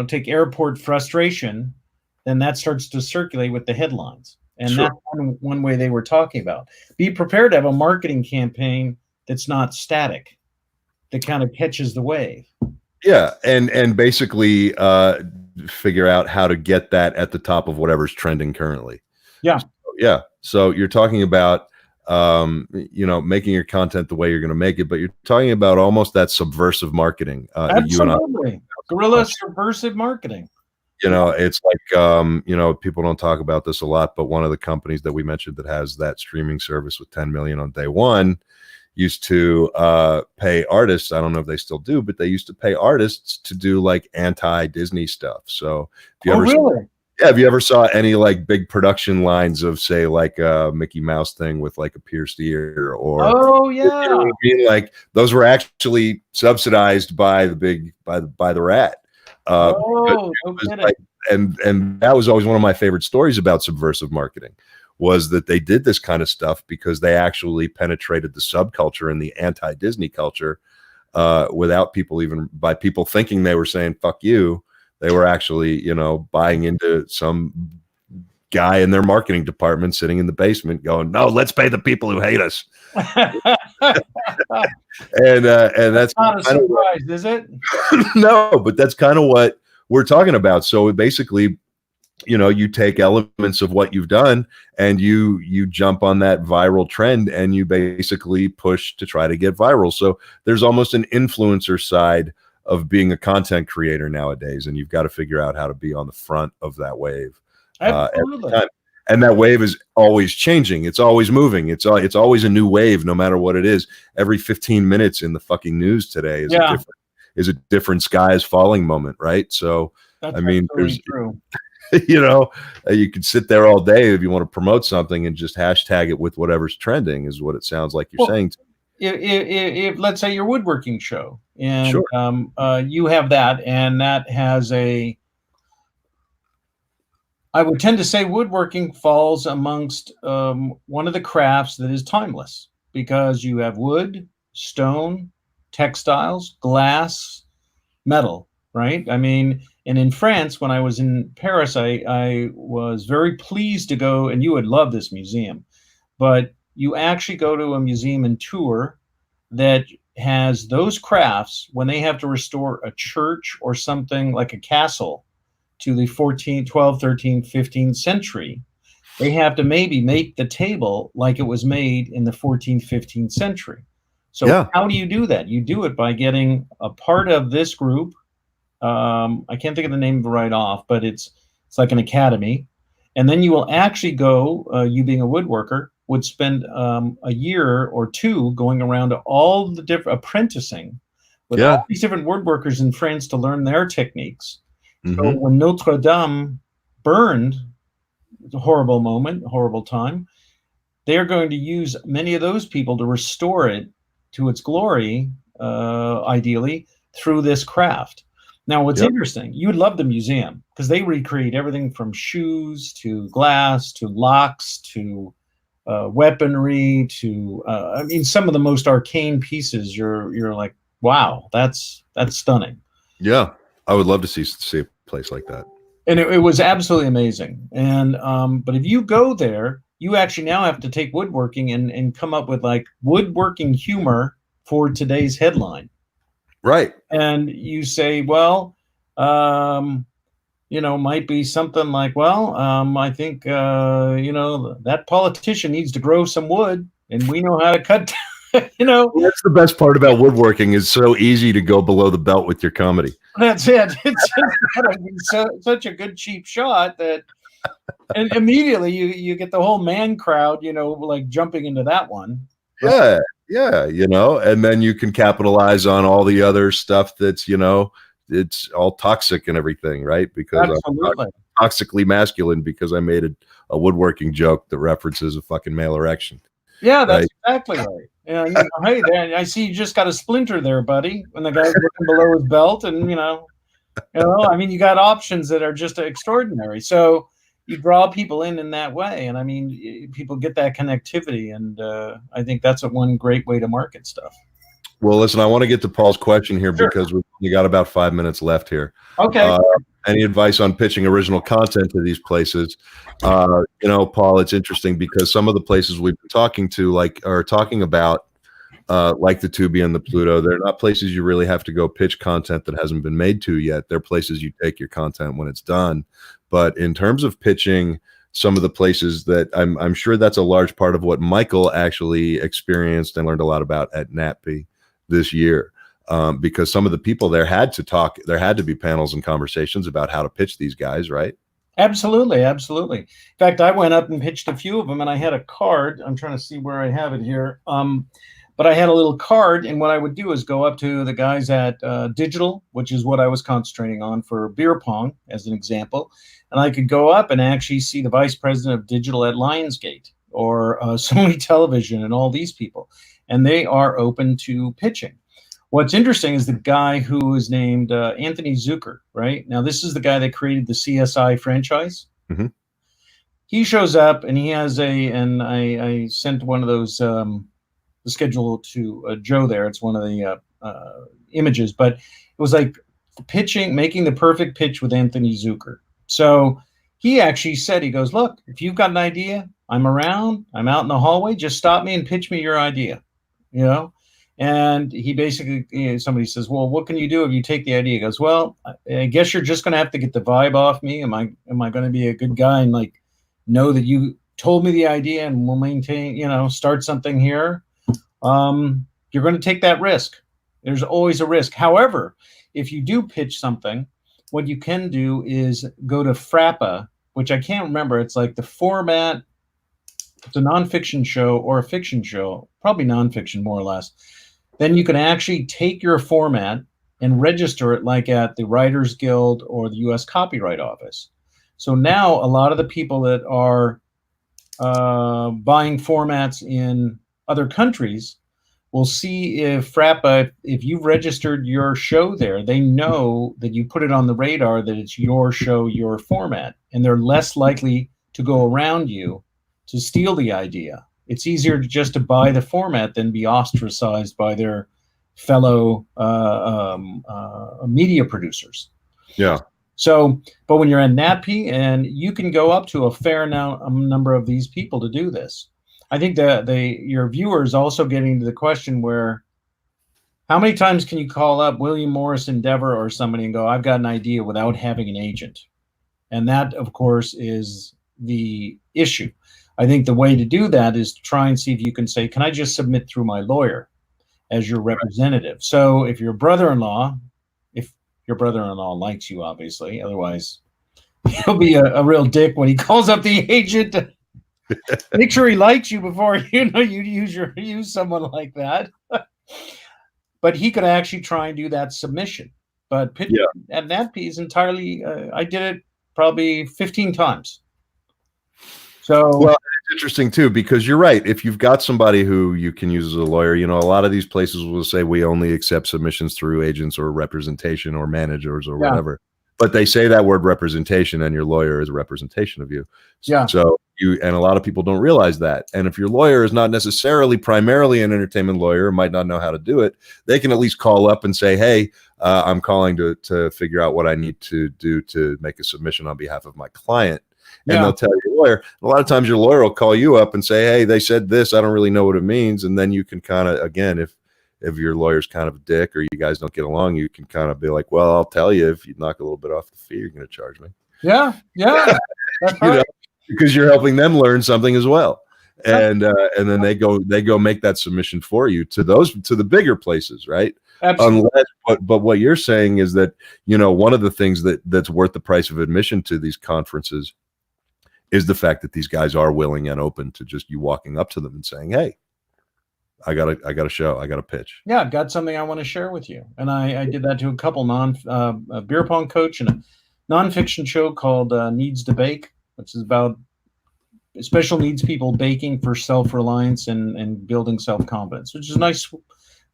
take airport frustration, then that starts to circulate with the headlines. And Sure. that's one way they were talking about. Be prepared to have a marketing campaign that's not static, that kind of catches the wave. Yeah, and basically figure out how to get that at the top of whatever's trending currently. Yeah. Yeah. So you're talking about making your content the way you're going to make it, but you're talking about almost that subversive marketing. You and I, Absolutely. Guerrilla subversive marketing. it's like people don't talk about this a lot, but one of the companies that we mentioned that has that streaming service with 10 million on day one used to pay artists. I don't know if they still do, but they used to pay artists to do like anti-Disney stuff. So if you if you ever saw any like big production lines of say like a Mickey Mouse thing with like a pierced ear or like those were actually subsidized by the rat. No kidding. And that was always one of my favorite stories about subversive marketing, was that they did this kind of stuff because they actually penetrated the subculture and the anti-Disney culture without by people thinking they were saying fuck you. They were actually buying into some guy in their marketing department sitting in the basement going, no, let's pay the people who hate us. and that's not a surprise, is it? No, but that's kind of what we're talking about. So basically, you take elements of what you've done and you jump on that viral trend and you basically push to try to get viral. So there's almost an influencer side of being a content creator nowadays, and you've got to figure out how to be on the front of that wave. Absolutely. And that wave is always changing. It's always moving. It's always a new wave, no matter what it is. Every 15 minutes in the fucking news today is a different sky is falling moment, right? So that's there's true. You could sit there all day if you want to promote something and just hashtag it with whatever's trending, is what it sounds like you're saying. If let's say your woodworking show and you have that, and that has I would tend to say woodworking falls amongst one of the crafts that is timeless, because you have wood, stone, textiles, glass, metal, right? And in France, when I was in Paris, I was very pleased to go, and you would love this museum, but you actually go to a museum and tour that has those crafts when they have to restore a church or something like a castle to the 14th, 12th, 13th, 15th century. They have to maybe make the table like it was made in the 14th, 15th century. So how do you do that? You do it by getting a part of this group. I can't think of the name of it right off, but it's like an academy. And then you will actually go, you being a woodworker, would spend a year or two going around to all the different apprenticing with all these different woodworkers in France to learn their techniques. Mm-hmm. So when Notre Dame burned, a horrible moment, horrible time, they're going to use many of those people to restore it to its glory, ideally, through this craft. Now, what's interesting, you would love the museum because they recreate everything from shoes to glass to locks to weaponry to some of the most arcane pieces. You're like, wow, that's stunning. Yeah, I would love to see a place like that. And it was absolutely amazing. And but if you go there, you actually now have to take woodworking and come up with like woodworking humor for today's headline. Right. And you say, well, might be something like, well, I think, that politician needs to grow some wood and we know how to cut, That's the best part about woodworking, is so easy to go below the belt with your comedy. That's it. It's such a good cheap shot that, and immediately you get the whole man crowd, like jumping into that one. Yeah. Yeah. And then you can capitalize on all the other stuff that's, it's all toxic and everything, right? Because absolutely. I'm toxically masculine because I made a woodworking joke that references a fucking male erection. Yeah, that's exactly right. And hey, there, I see you just got a splinter there, buddy. When the guy's looking below his belt, and you got options that are just extraordinary. So you draw people in that way, and people get that connectivity, and I think that's one great way to market stuff. Well, listen, I want to get to Paul's question here because we got about 5 minutes left here. Okay. Any advice on pitching original content to these places? Paul, it's interesting because some of the places we've been talking to are talking about like the Tubi and the Pluto. They're not places you really have to go pitch content that hasn't been made to yet. They're places you take your content when it's done. But in terms of pitching, some of the places that I'm sure that's a large part of what Michael actually experienced and learned a lot about at NATPE this year. Because some of the people there had to be panels and conversations about how to pitch these guys, right? Absolutely, absolutely. In fact, I went up and pitched a few of them, and I had a card. I'm trying to see where I have it here. But I had a little card, and what I would do is go up to the guys at Digital, which is what I was concentrating on for beer pong, as an example. And I could go up and actually see the vice president of Digital at Lionsgate or Sony Television and all these people. And they are open to pitching. What's interesting is the guy who is named Anthony Zucker, right? Now, this is the guy that created the CSI franchise. Mm-hmm. He shows up and he has and I sent one of those, the schedule to Joe there. It's one of the images, but it was like making the perfect pitch with Anthony Zucker. So he actually said, he goes, look, if you've got an idea, I'm around, I'm out in the hallway, just stop me and pitch me your idea, you know? And he basically, somebody says, well, what can you do if you take the idea? He goes, well, I guess you're just going to have to get the vibe off me. Am I going to be a good guy and like know that you told me the idea and we'll maintain, start something here? You're going to take that risk. There's always a risk. However, if you do pitch something, what you can do is go to Frappa, which I can't remember. It's like the format. It's a nonfiction show or a fiction show, probably nonfiction more or less. Then you can actually take your format and register it like at the Writers Guild or the U.S. Copyright Office. So now a lot of the people that are buying formats in other countries will see if Frappa, if you've registered your show there, they know that you put it on the radar that it's your show, your format, and they're less likely to go around you to steal the idea. It's easier just to buy the format than be ostracized by their fellow media producers. Yeah. So, but when you're at NATPE, and you can go up to a fair number of these people to do this. I think that your viewers also getting to the question where, how many times can you call up William Morris Endeavor or somebody and go, I've got an idea without having an agent? And that, of course, is the issue. I think the way to do that is to try and see if you can say, can I just submit through my lawyer as your representative? So if your brother-in-law likes you, obviously, otherwise he'll be a real dick when he calls up the agent. Make sure he likes you before you use someone like that. But he could actually try and do that submission. But at NATPE is entirely, I did it probably 15 times. So, well, it's interesting too, because you're right. If you've got somebody who you can use as a lawyer, a lot of these places will say we only accept submissions through agents or representation or managers or whatever. But they say that word representation, and your lawyer is a representation of you. Yeah. So and a lot of people don't realize that. And if your lawyer is not necessarily primarily an entertainment lawyer, might not know how to do it, they can at least call up and say, hey, I'm calling to figure out what I need to do to make a submission on behalf of my client. And they'll tell your lawyer. A lot of times your lawyer will call you up and say, hey, they said this, I don't really know what it means. And then you can kind of, again, if your lawyer's kind of a dick or you guys don't get along, you can kind of be like, well, I'll tell you, if you knock a little bit off the fee, you're going to charge me. Yeah. That's right. Because you're helping them learn something as well. And then they go make that submission for you to the bigger places, right? Absolutely. But what you're saying is that, one of the things that's worth the price of admission to these conferences is the fact that these guys are willing and open to just you walking up to them and saying, hey, I got a show, I got a pitch. Yeah, I've got something I want to share with you. And I did that to a couple a beer pong coach and a nonfiction show called Needs to Bake, which is about special needs people baking for self-reliance and building self-confidence, which is a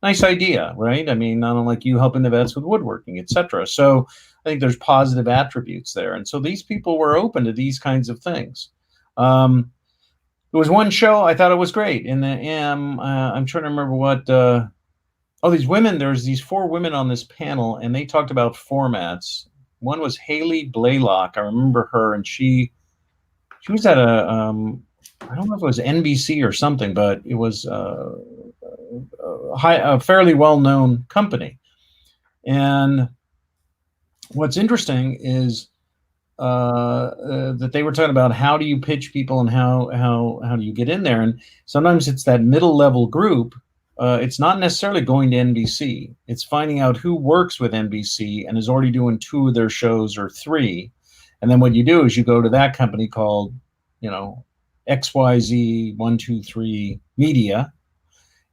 nice idea, right? I mean, not unlike you helping the vets with woodworking, etc. So I think there's positive attributes there. And so these people were open to these kinds of things. There was one show, I thought it was great. In the I'm trying to remember what, these women, there's these 4 women on this panel, and they talked about formats. One was Haley Blaylock. I remember her, and she was at a, I don't know if it was NBC or something, but it was a a fairly well-known company. And what's interesting is that they were talking about how do you pitch people and how do you get in there. And sometimes it's that middle level group. It's not necessarily going to NBC. It's finding out who works with NBC and is already doing 2 of their shows or 3. And then what you do is you go to that company called, XYZ123 Media.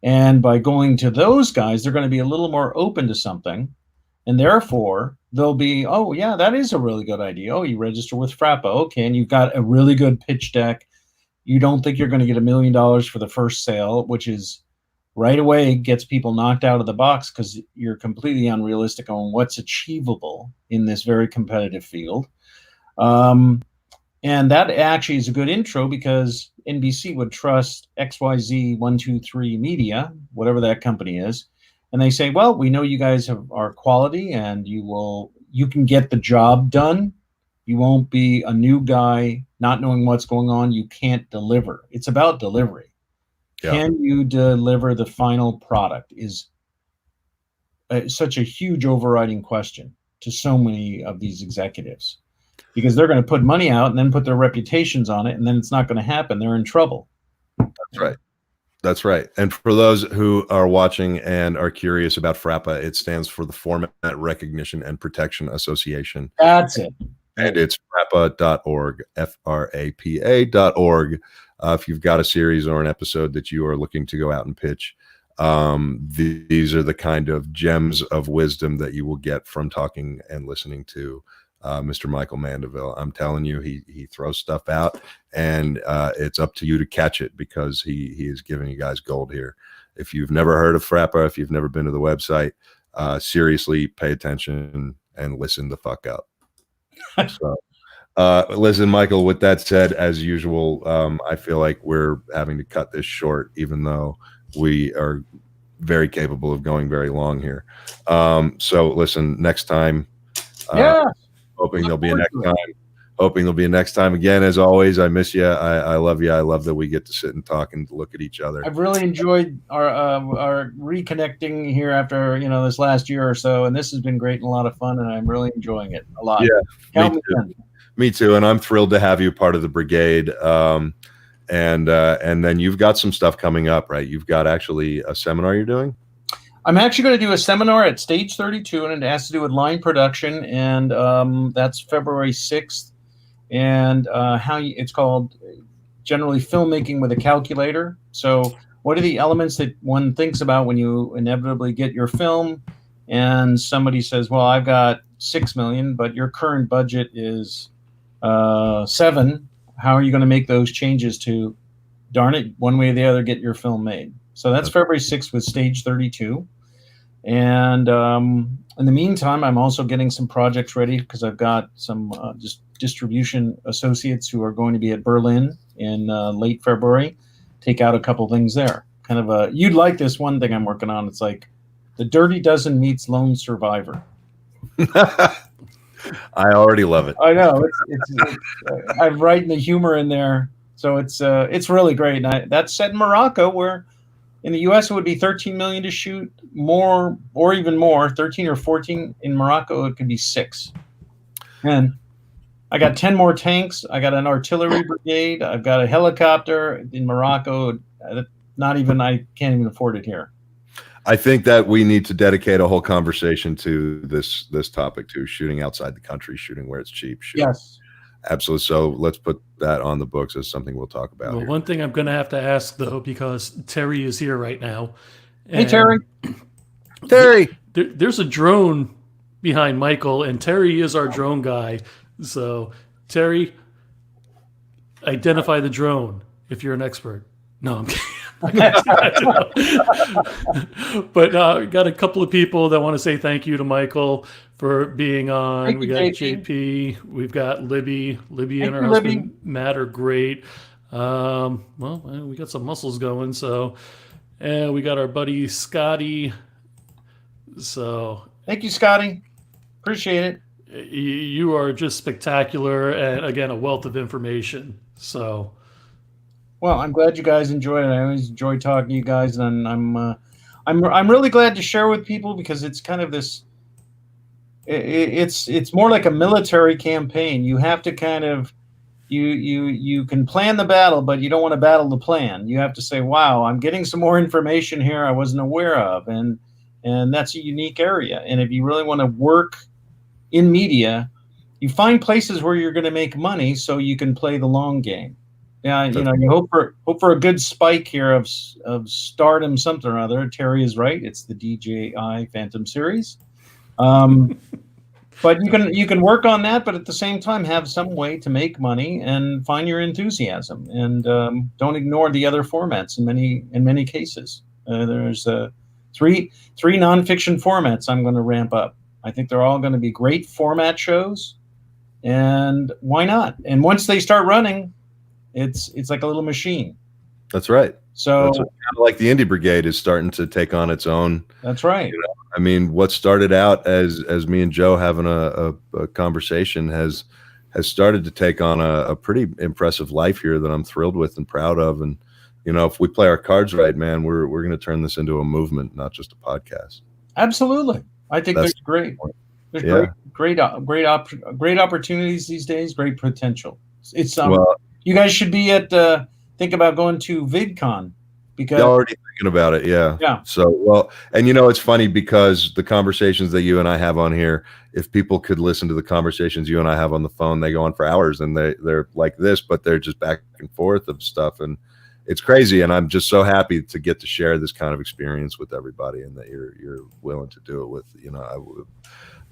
And by going to those guys, they're going to be a little more open to something. And therefore, they'll be, oh, yeah, that is a really good idea. Oh, you register with Frappa. Okay, and you've got a really good pitch deck. You don't think you're going to get $1 million for the first sale, which is right away gets people knocked out of the box because you're completely unrealistic on what's achievable in this very competitive field. And that actually is a good intro because NBC would trust XYZ123 Media, whatever that company is. And they say, well, we know you guys are quality and you can get the job done. You won't be a new guy not knowing what's going on. You can't deliver. It's about delivery. Yeah. Can you deliver the final product is such a huge overriding question to so many of these executives. Because they're going to put money out and then put their reputations on it, and then it's not going to happen. They're in trouble. That's right. That's right. And for those who are watching and are curious about Frappa, it stands for the Format Recognition and Protection Association. That's it. And it's frappa.org, FRAPA.org. If you've got a series or an episode that you are looking to go out and pitch, these are the kind of gems of wisdom that you will get from talking and listening to Mr. Michael Mandaville. I'm telling you, he throws stuff out, and it's up to you to catch it because he is giving you guys gold here. If you've never heard of Frappa, if you've never been to the website, seriously pay attention and listen the fuck up. So, listen, Michael, with that said, as usual, I feel like we're having to cut this short, even though we are very capable of going very long here. So listen, next time, hoping there'll be a next time. Hoping there'll be a next time again. As always, I miss you. I love you. I love that we get to sit and talk and look at each other. I've really enjoyed our reconnecting here after this last year or so, and this has been great and a lot of fun, and I'm really enjoying it a lot. Yeah, me too. And I'm thrilled to have you part of the Brigade. And then you've got some stuff coming up, right? You've got actually a seminar you're doing. I'm actually going to do a seminar at Stage 32, and it has to do with line production, and that's February 6th. And it's called generally filmmaking with a calculator. So what are the elements that one thinks about when you inevitably get your film and somebody says, well, I've got $6 million, but your current budget is $7 million. How are you going to make those changes to, darn it, one way or the other, get your film made? So that's February 6th with Stage 32. And in the meantime, I'm also getting some projects ready because I've got some distribution associates who are going to be at Berlin in late February. Take out a couple things there. Kind of you'd like this one thing I'm working on. It's like The Dirty Dozen meets Lone Survivor. I already love it. I know. It's I'm writing the humor in there. So it's really great. And that's set in Morocco, where in the U.S. it would be $13 million to shoot, more or even more, 13 or 14. In Morocco, it could be 6. And I got 10 more tanks. I got an artillery brigade. I've got a helicopter in Morocco. I can't even afford it here. I think that we need to dedicate a whole conversation to this topic too: shooting outside the country, shooting where it's cheap. Yes. Absolutely. So let's put that on the books as something we'll talk about. Well, one thing I'm going to have to ask, though, because Terry is here right now. Hey, Terry. Terry. There's a drone behind Michael, and Terry is our drone guy. So, Terry, identify the drone if you're an expert. No, I'm kidding. But got a couple of people that want to say thank you to Michael for being on. Thank we you, got JP. JP. We've got Libby. Libby Thank and her you, husband Libby. Matt are great. Well, we got some muscles going. So, and we got our buddy Scotty. So, Thank you, Scotty. Appreciate it. You are just spectacular, and again, a wealth of information. So. Well, I'm glad you guys enjoyed it. I always enjoy talking to you guys, and I'm I'm really glad to share with people because it's kind of this. It's more like a military campaign. You have to kind of you can plan the battle, but you don't want to battle the plan. You have to say, "Wow, I'm getting some more information here I wasn't aware of," and that's a unique area. And if you really want to work in media, you find places where you're going to make money, so you can play the long game. Yeah, you hope for a good spike here of stardom, something or other. Terry is right; it's the DJI Phantom series. But you can work on that, but at the same time have some way to make money and find your enthusiasm, and don't ignore the other formats. In many cases, there's three nonfiction formats I'm going to ramp up. I think they're all going to be great format shows, and why not? And once they start running, it's like a little machine. That's right. So that's kind of like the Indie Brigade is starting to take on its own. That's right. You know, I mean, what started out as me and Joe having a conversation has started to take on a pretty impressive life here that I'm thrilled with and proud of. And if we play our cards right, man, we're going to turn this into a movement, not just a podcast. Absolutely. I think there's great opportunities these days, great potential. It's you guys should be at think about going to VidCon because you're already thinking about it. Yeah. So, and it's funny because the conversations that you and I have on here, if people could listen to the conversations you and I have on the phone, they go on for hours and they're like this, but they're just back and forth of stuff. And it's crazy. And I'm just so happy to get to share this kind of experience with everybody and that you're willing to do it with, I've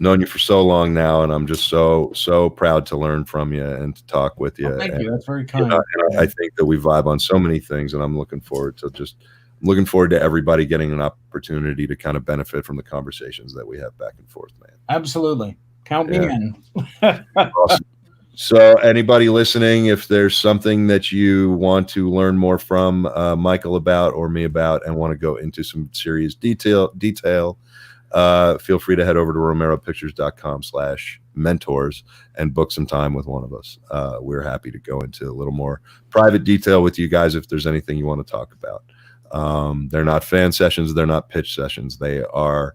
known you for so long now, and I'm just so proud to learn from you and to talk with you. Thank you. That's very kind. I think that we vibe on so many things, and I'm looking forward to everybody getting an opportunity to kind of benefit from the conversations that we have back and forth, man. Absolutely. Count me in. Awesome. So anybody listening, if there's something that you want to learn more from Michael about or me about and want to go into some serious detail, feel free to head over to romeropictures.com/mentors and book some time with one of us. We're happy to go into a little more private detail with you guys if there's anything you want to talk about. They're not fan sessions. They're not pitch sessions. They are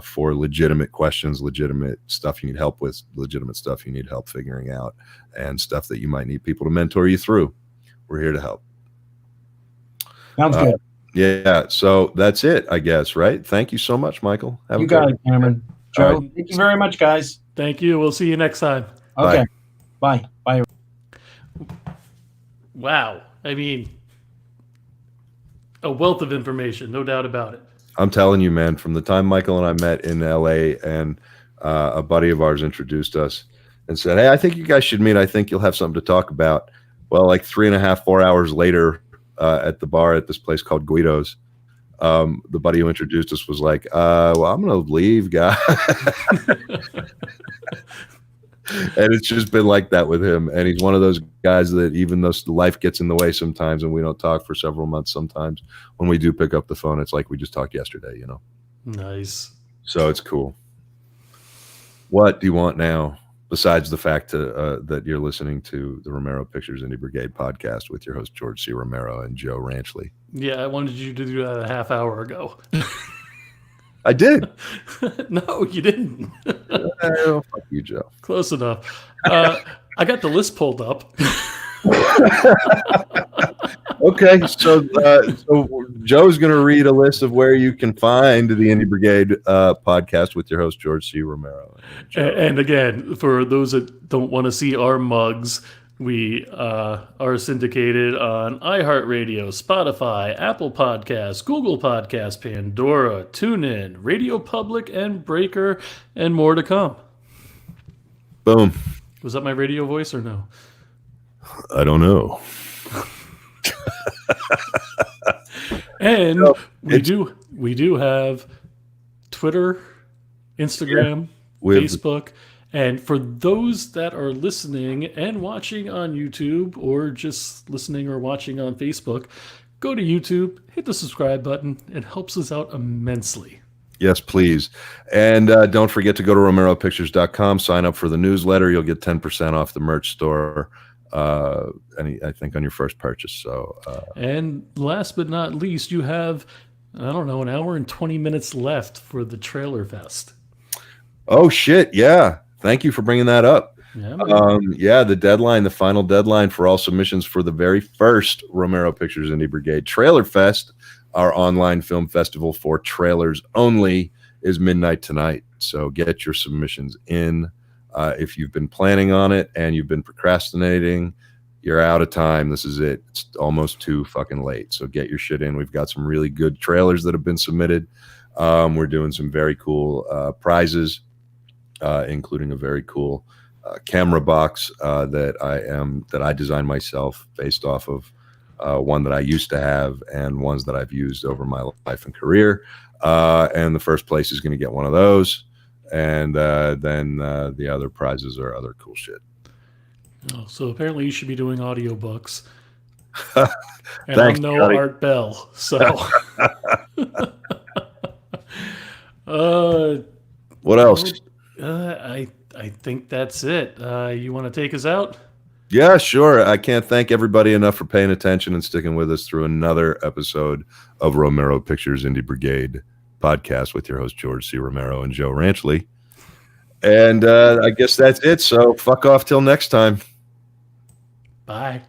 for legitimate questions, legitimate stuff you need help with, legitimate stuff you need help figuring out, and stuff that you might need people to mentor you through. We're here to help. Sounds good. Yeah, so that's it, I guess, right? Thank you so much, Michael. You got it, Cameron. Joe, thank you very much, guys. Thank you. We'll see you next time. Okay. Bye. Bye. Wow. I mean, a wealth of information, no doubt about it. I'm telling you, man, from the time Michael and I met in LA and a buddy of ours introduced us and said, "Hey, I think you guys should meet. I think you'll have something to talk about." Well, like 3.5, 4 hours later, at the bar at this place called Guido's, the buddy who introduced us was like, well, I'm going to leave, guy. And it's just been like that with him. And he's one of those guys that even though life gets in the way sometimes and we don't talk for several months, sometimes when we do pick up the phone, it's like we just talked yesterday, Nice. So it's cool. What do you want now? Besides the fact that you're listening to the Romero Pictures Indie Brigade podcast with your host, George C. Romero and Joe Ranchley. Yeah, I wanted you to do that a half hour ago. I did. No, you didn't. Oh, fuck you, Joe. Close enough. I got the list pulled up. Okay, so Joe's going to read a list of where you can find the Indie Brigade podcast with your host, George C. Romero. And again, for those that don't want to see our mugs, we are syndicated on iHeartRadio, Spotify, Apple Podcasts, Google Podcasts, Pandora, TuneIn, RadioPublic, and Breaker, and more to come. Boom. Was that my radio voice or no? I don't know. And we do have Twitter, Instagram, Facebook, and for those that are listening and watching on YouTube or just listening or watching on Facebook, go to YouTube, hit the subscribe button. It helps us out immensely. Yes, please. And don't forget to go to romeropictures.com, sign up for the newsletter. You'll get 10% off the merch store. I think on your first purchase. So, and last but not least, you have I don't know, an hour and 20 minutes left for the Trailer Fest. Oh shit! Yeah, thank you for bringing that up. Yeah, man. Yeah, the final deadline for all submissions for the very first Romero Pictures Indie Brigade Trailer Fest, our online film festival for trailers only, is midnight tonight. So get your submissions in. If you've been planning on it and you've been procrastinating, you're out of time. This is it. It's almost too fucking late. So get your shit in. We've got some really good trailers that have been submitted. We're doing some very cool prizes, including a very cool camera box that I designed myself based off of one that I used to have and ones that I've used over my life and career. And the first place is going to get one of those. And then the other prizes are other cool shit. Oh, so apparently you should be doing audiobooks. And Thanks, I'm no Johnny. Art Bell, so. What else? I think that's it. You want to take us out? Yeah, sure. I can't thank everybody enough for paying attention and sticking with us through another episode of Romero Pictures Indie Brigade podcast with your host, George C. Romero and Joe Ranchley. And I guess that's it. So fuck off till next time. Bye.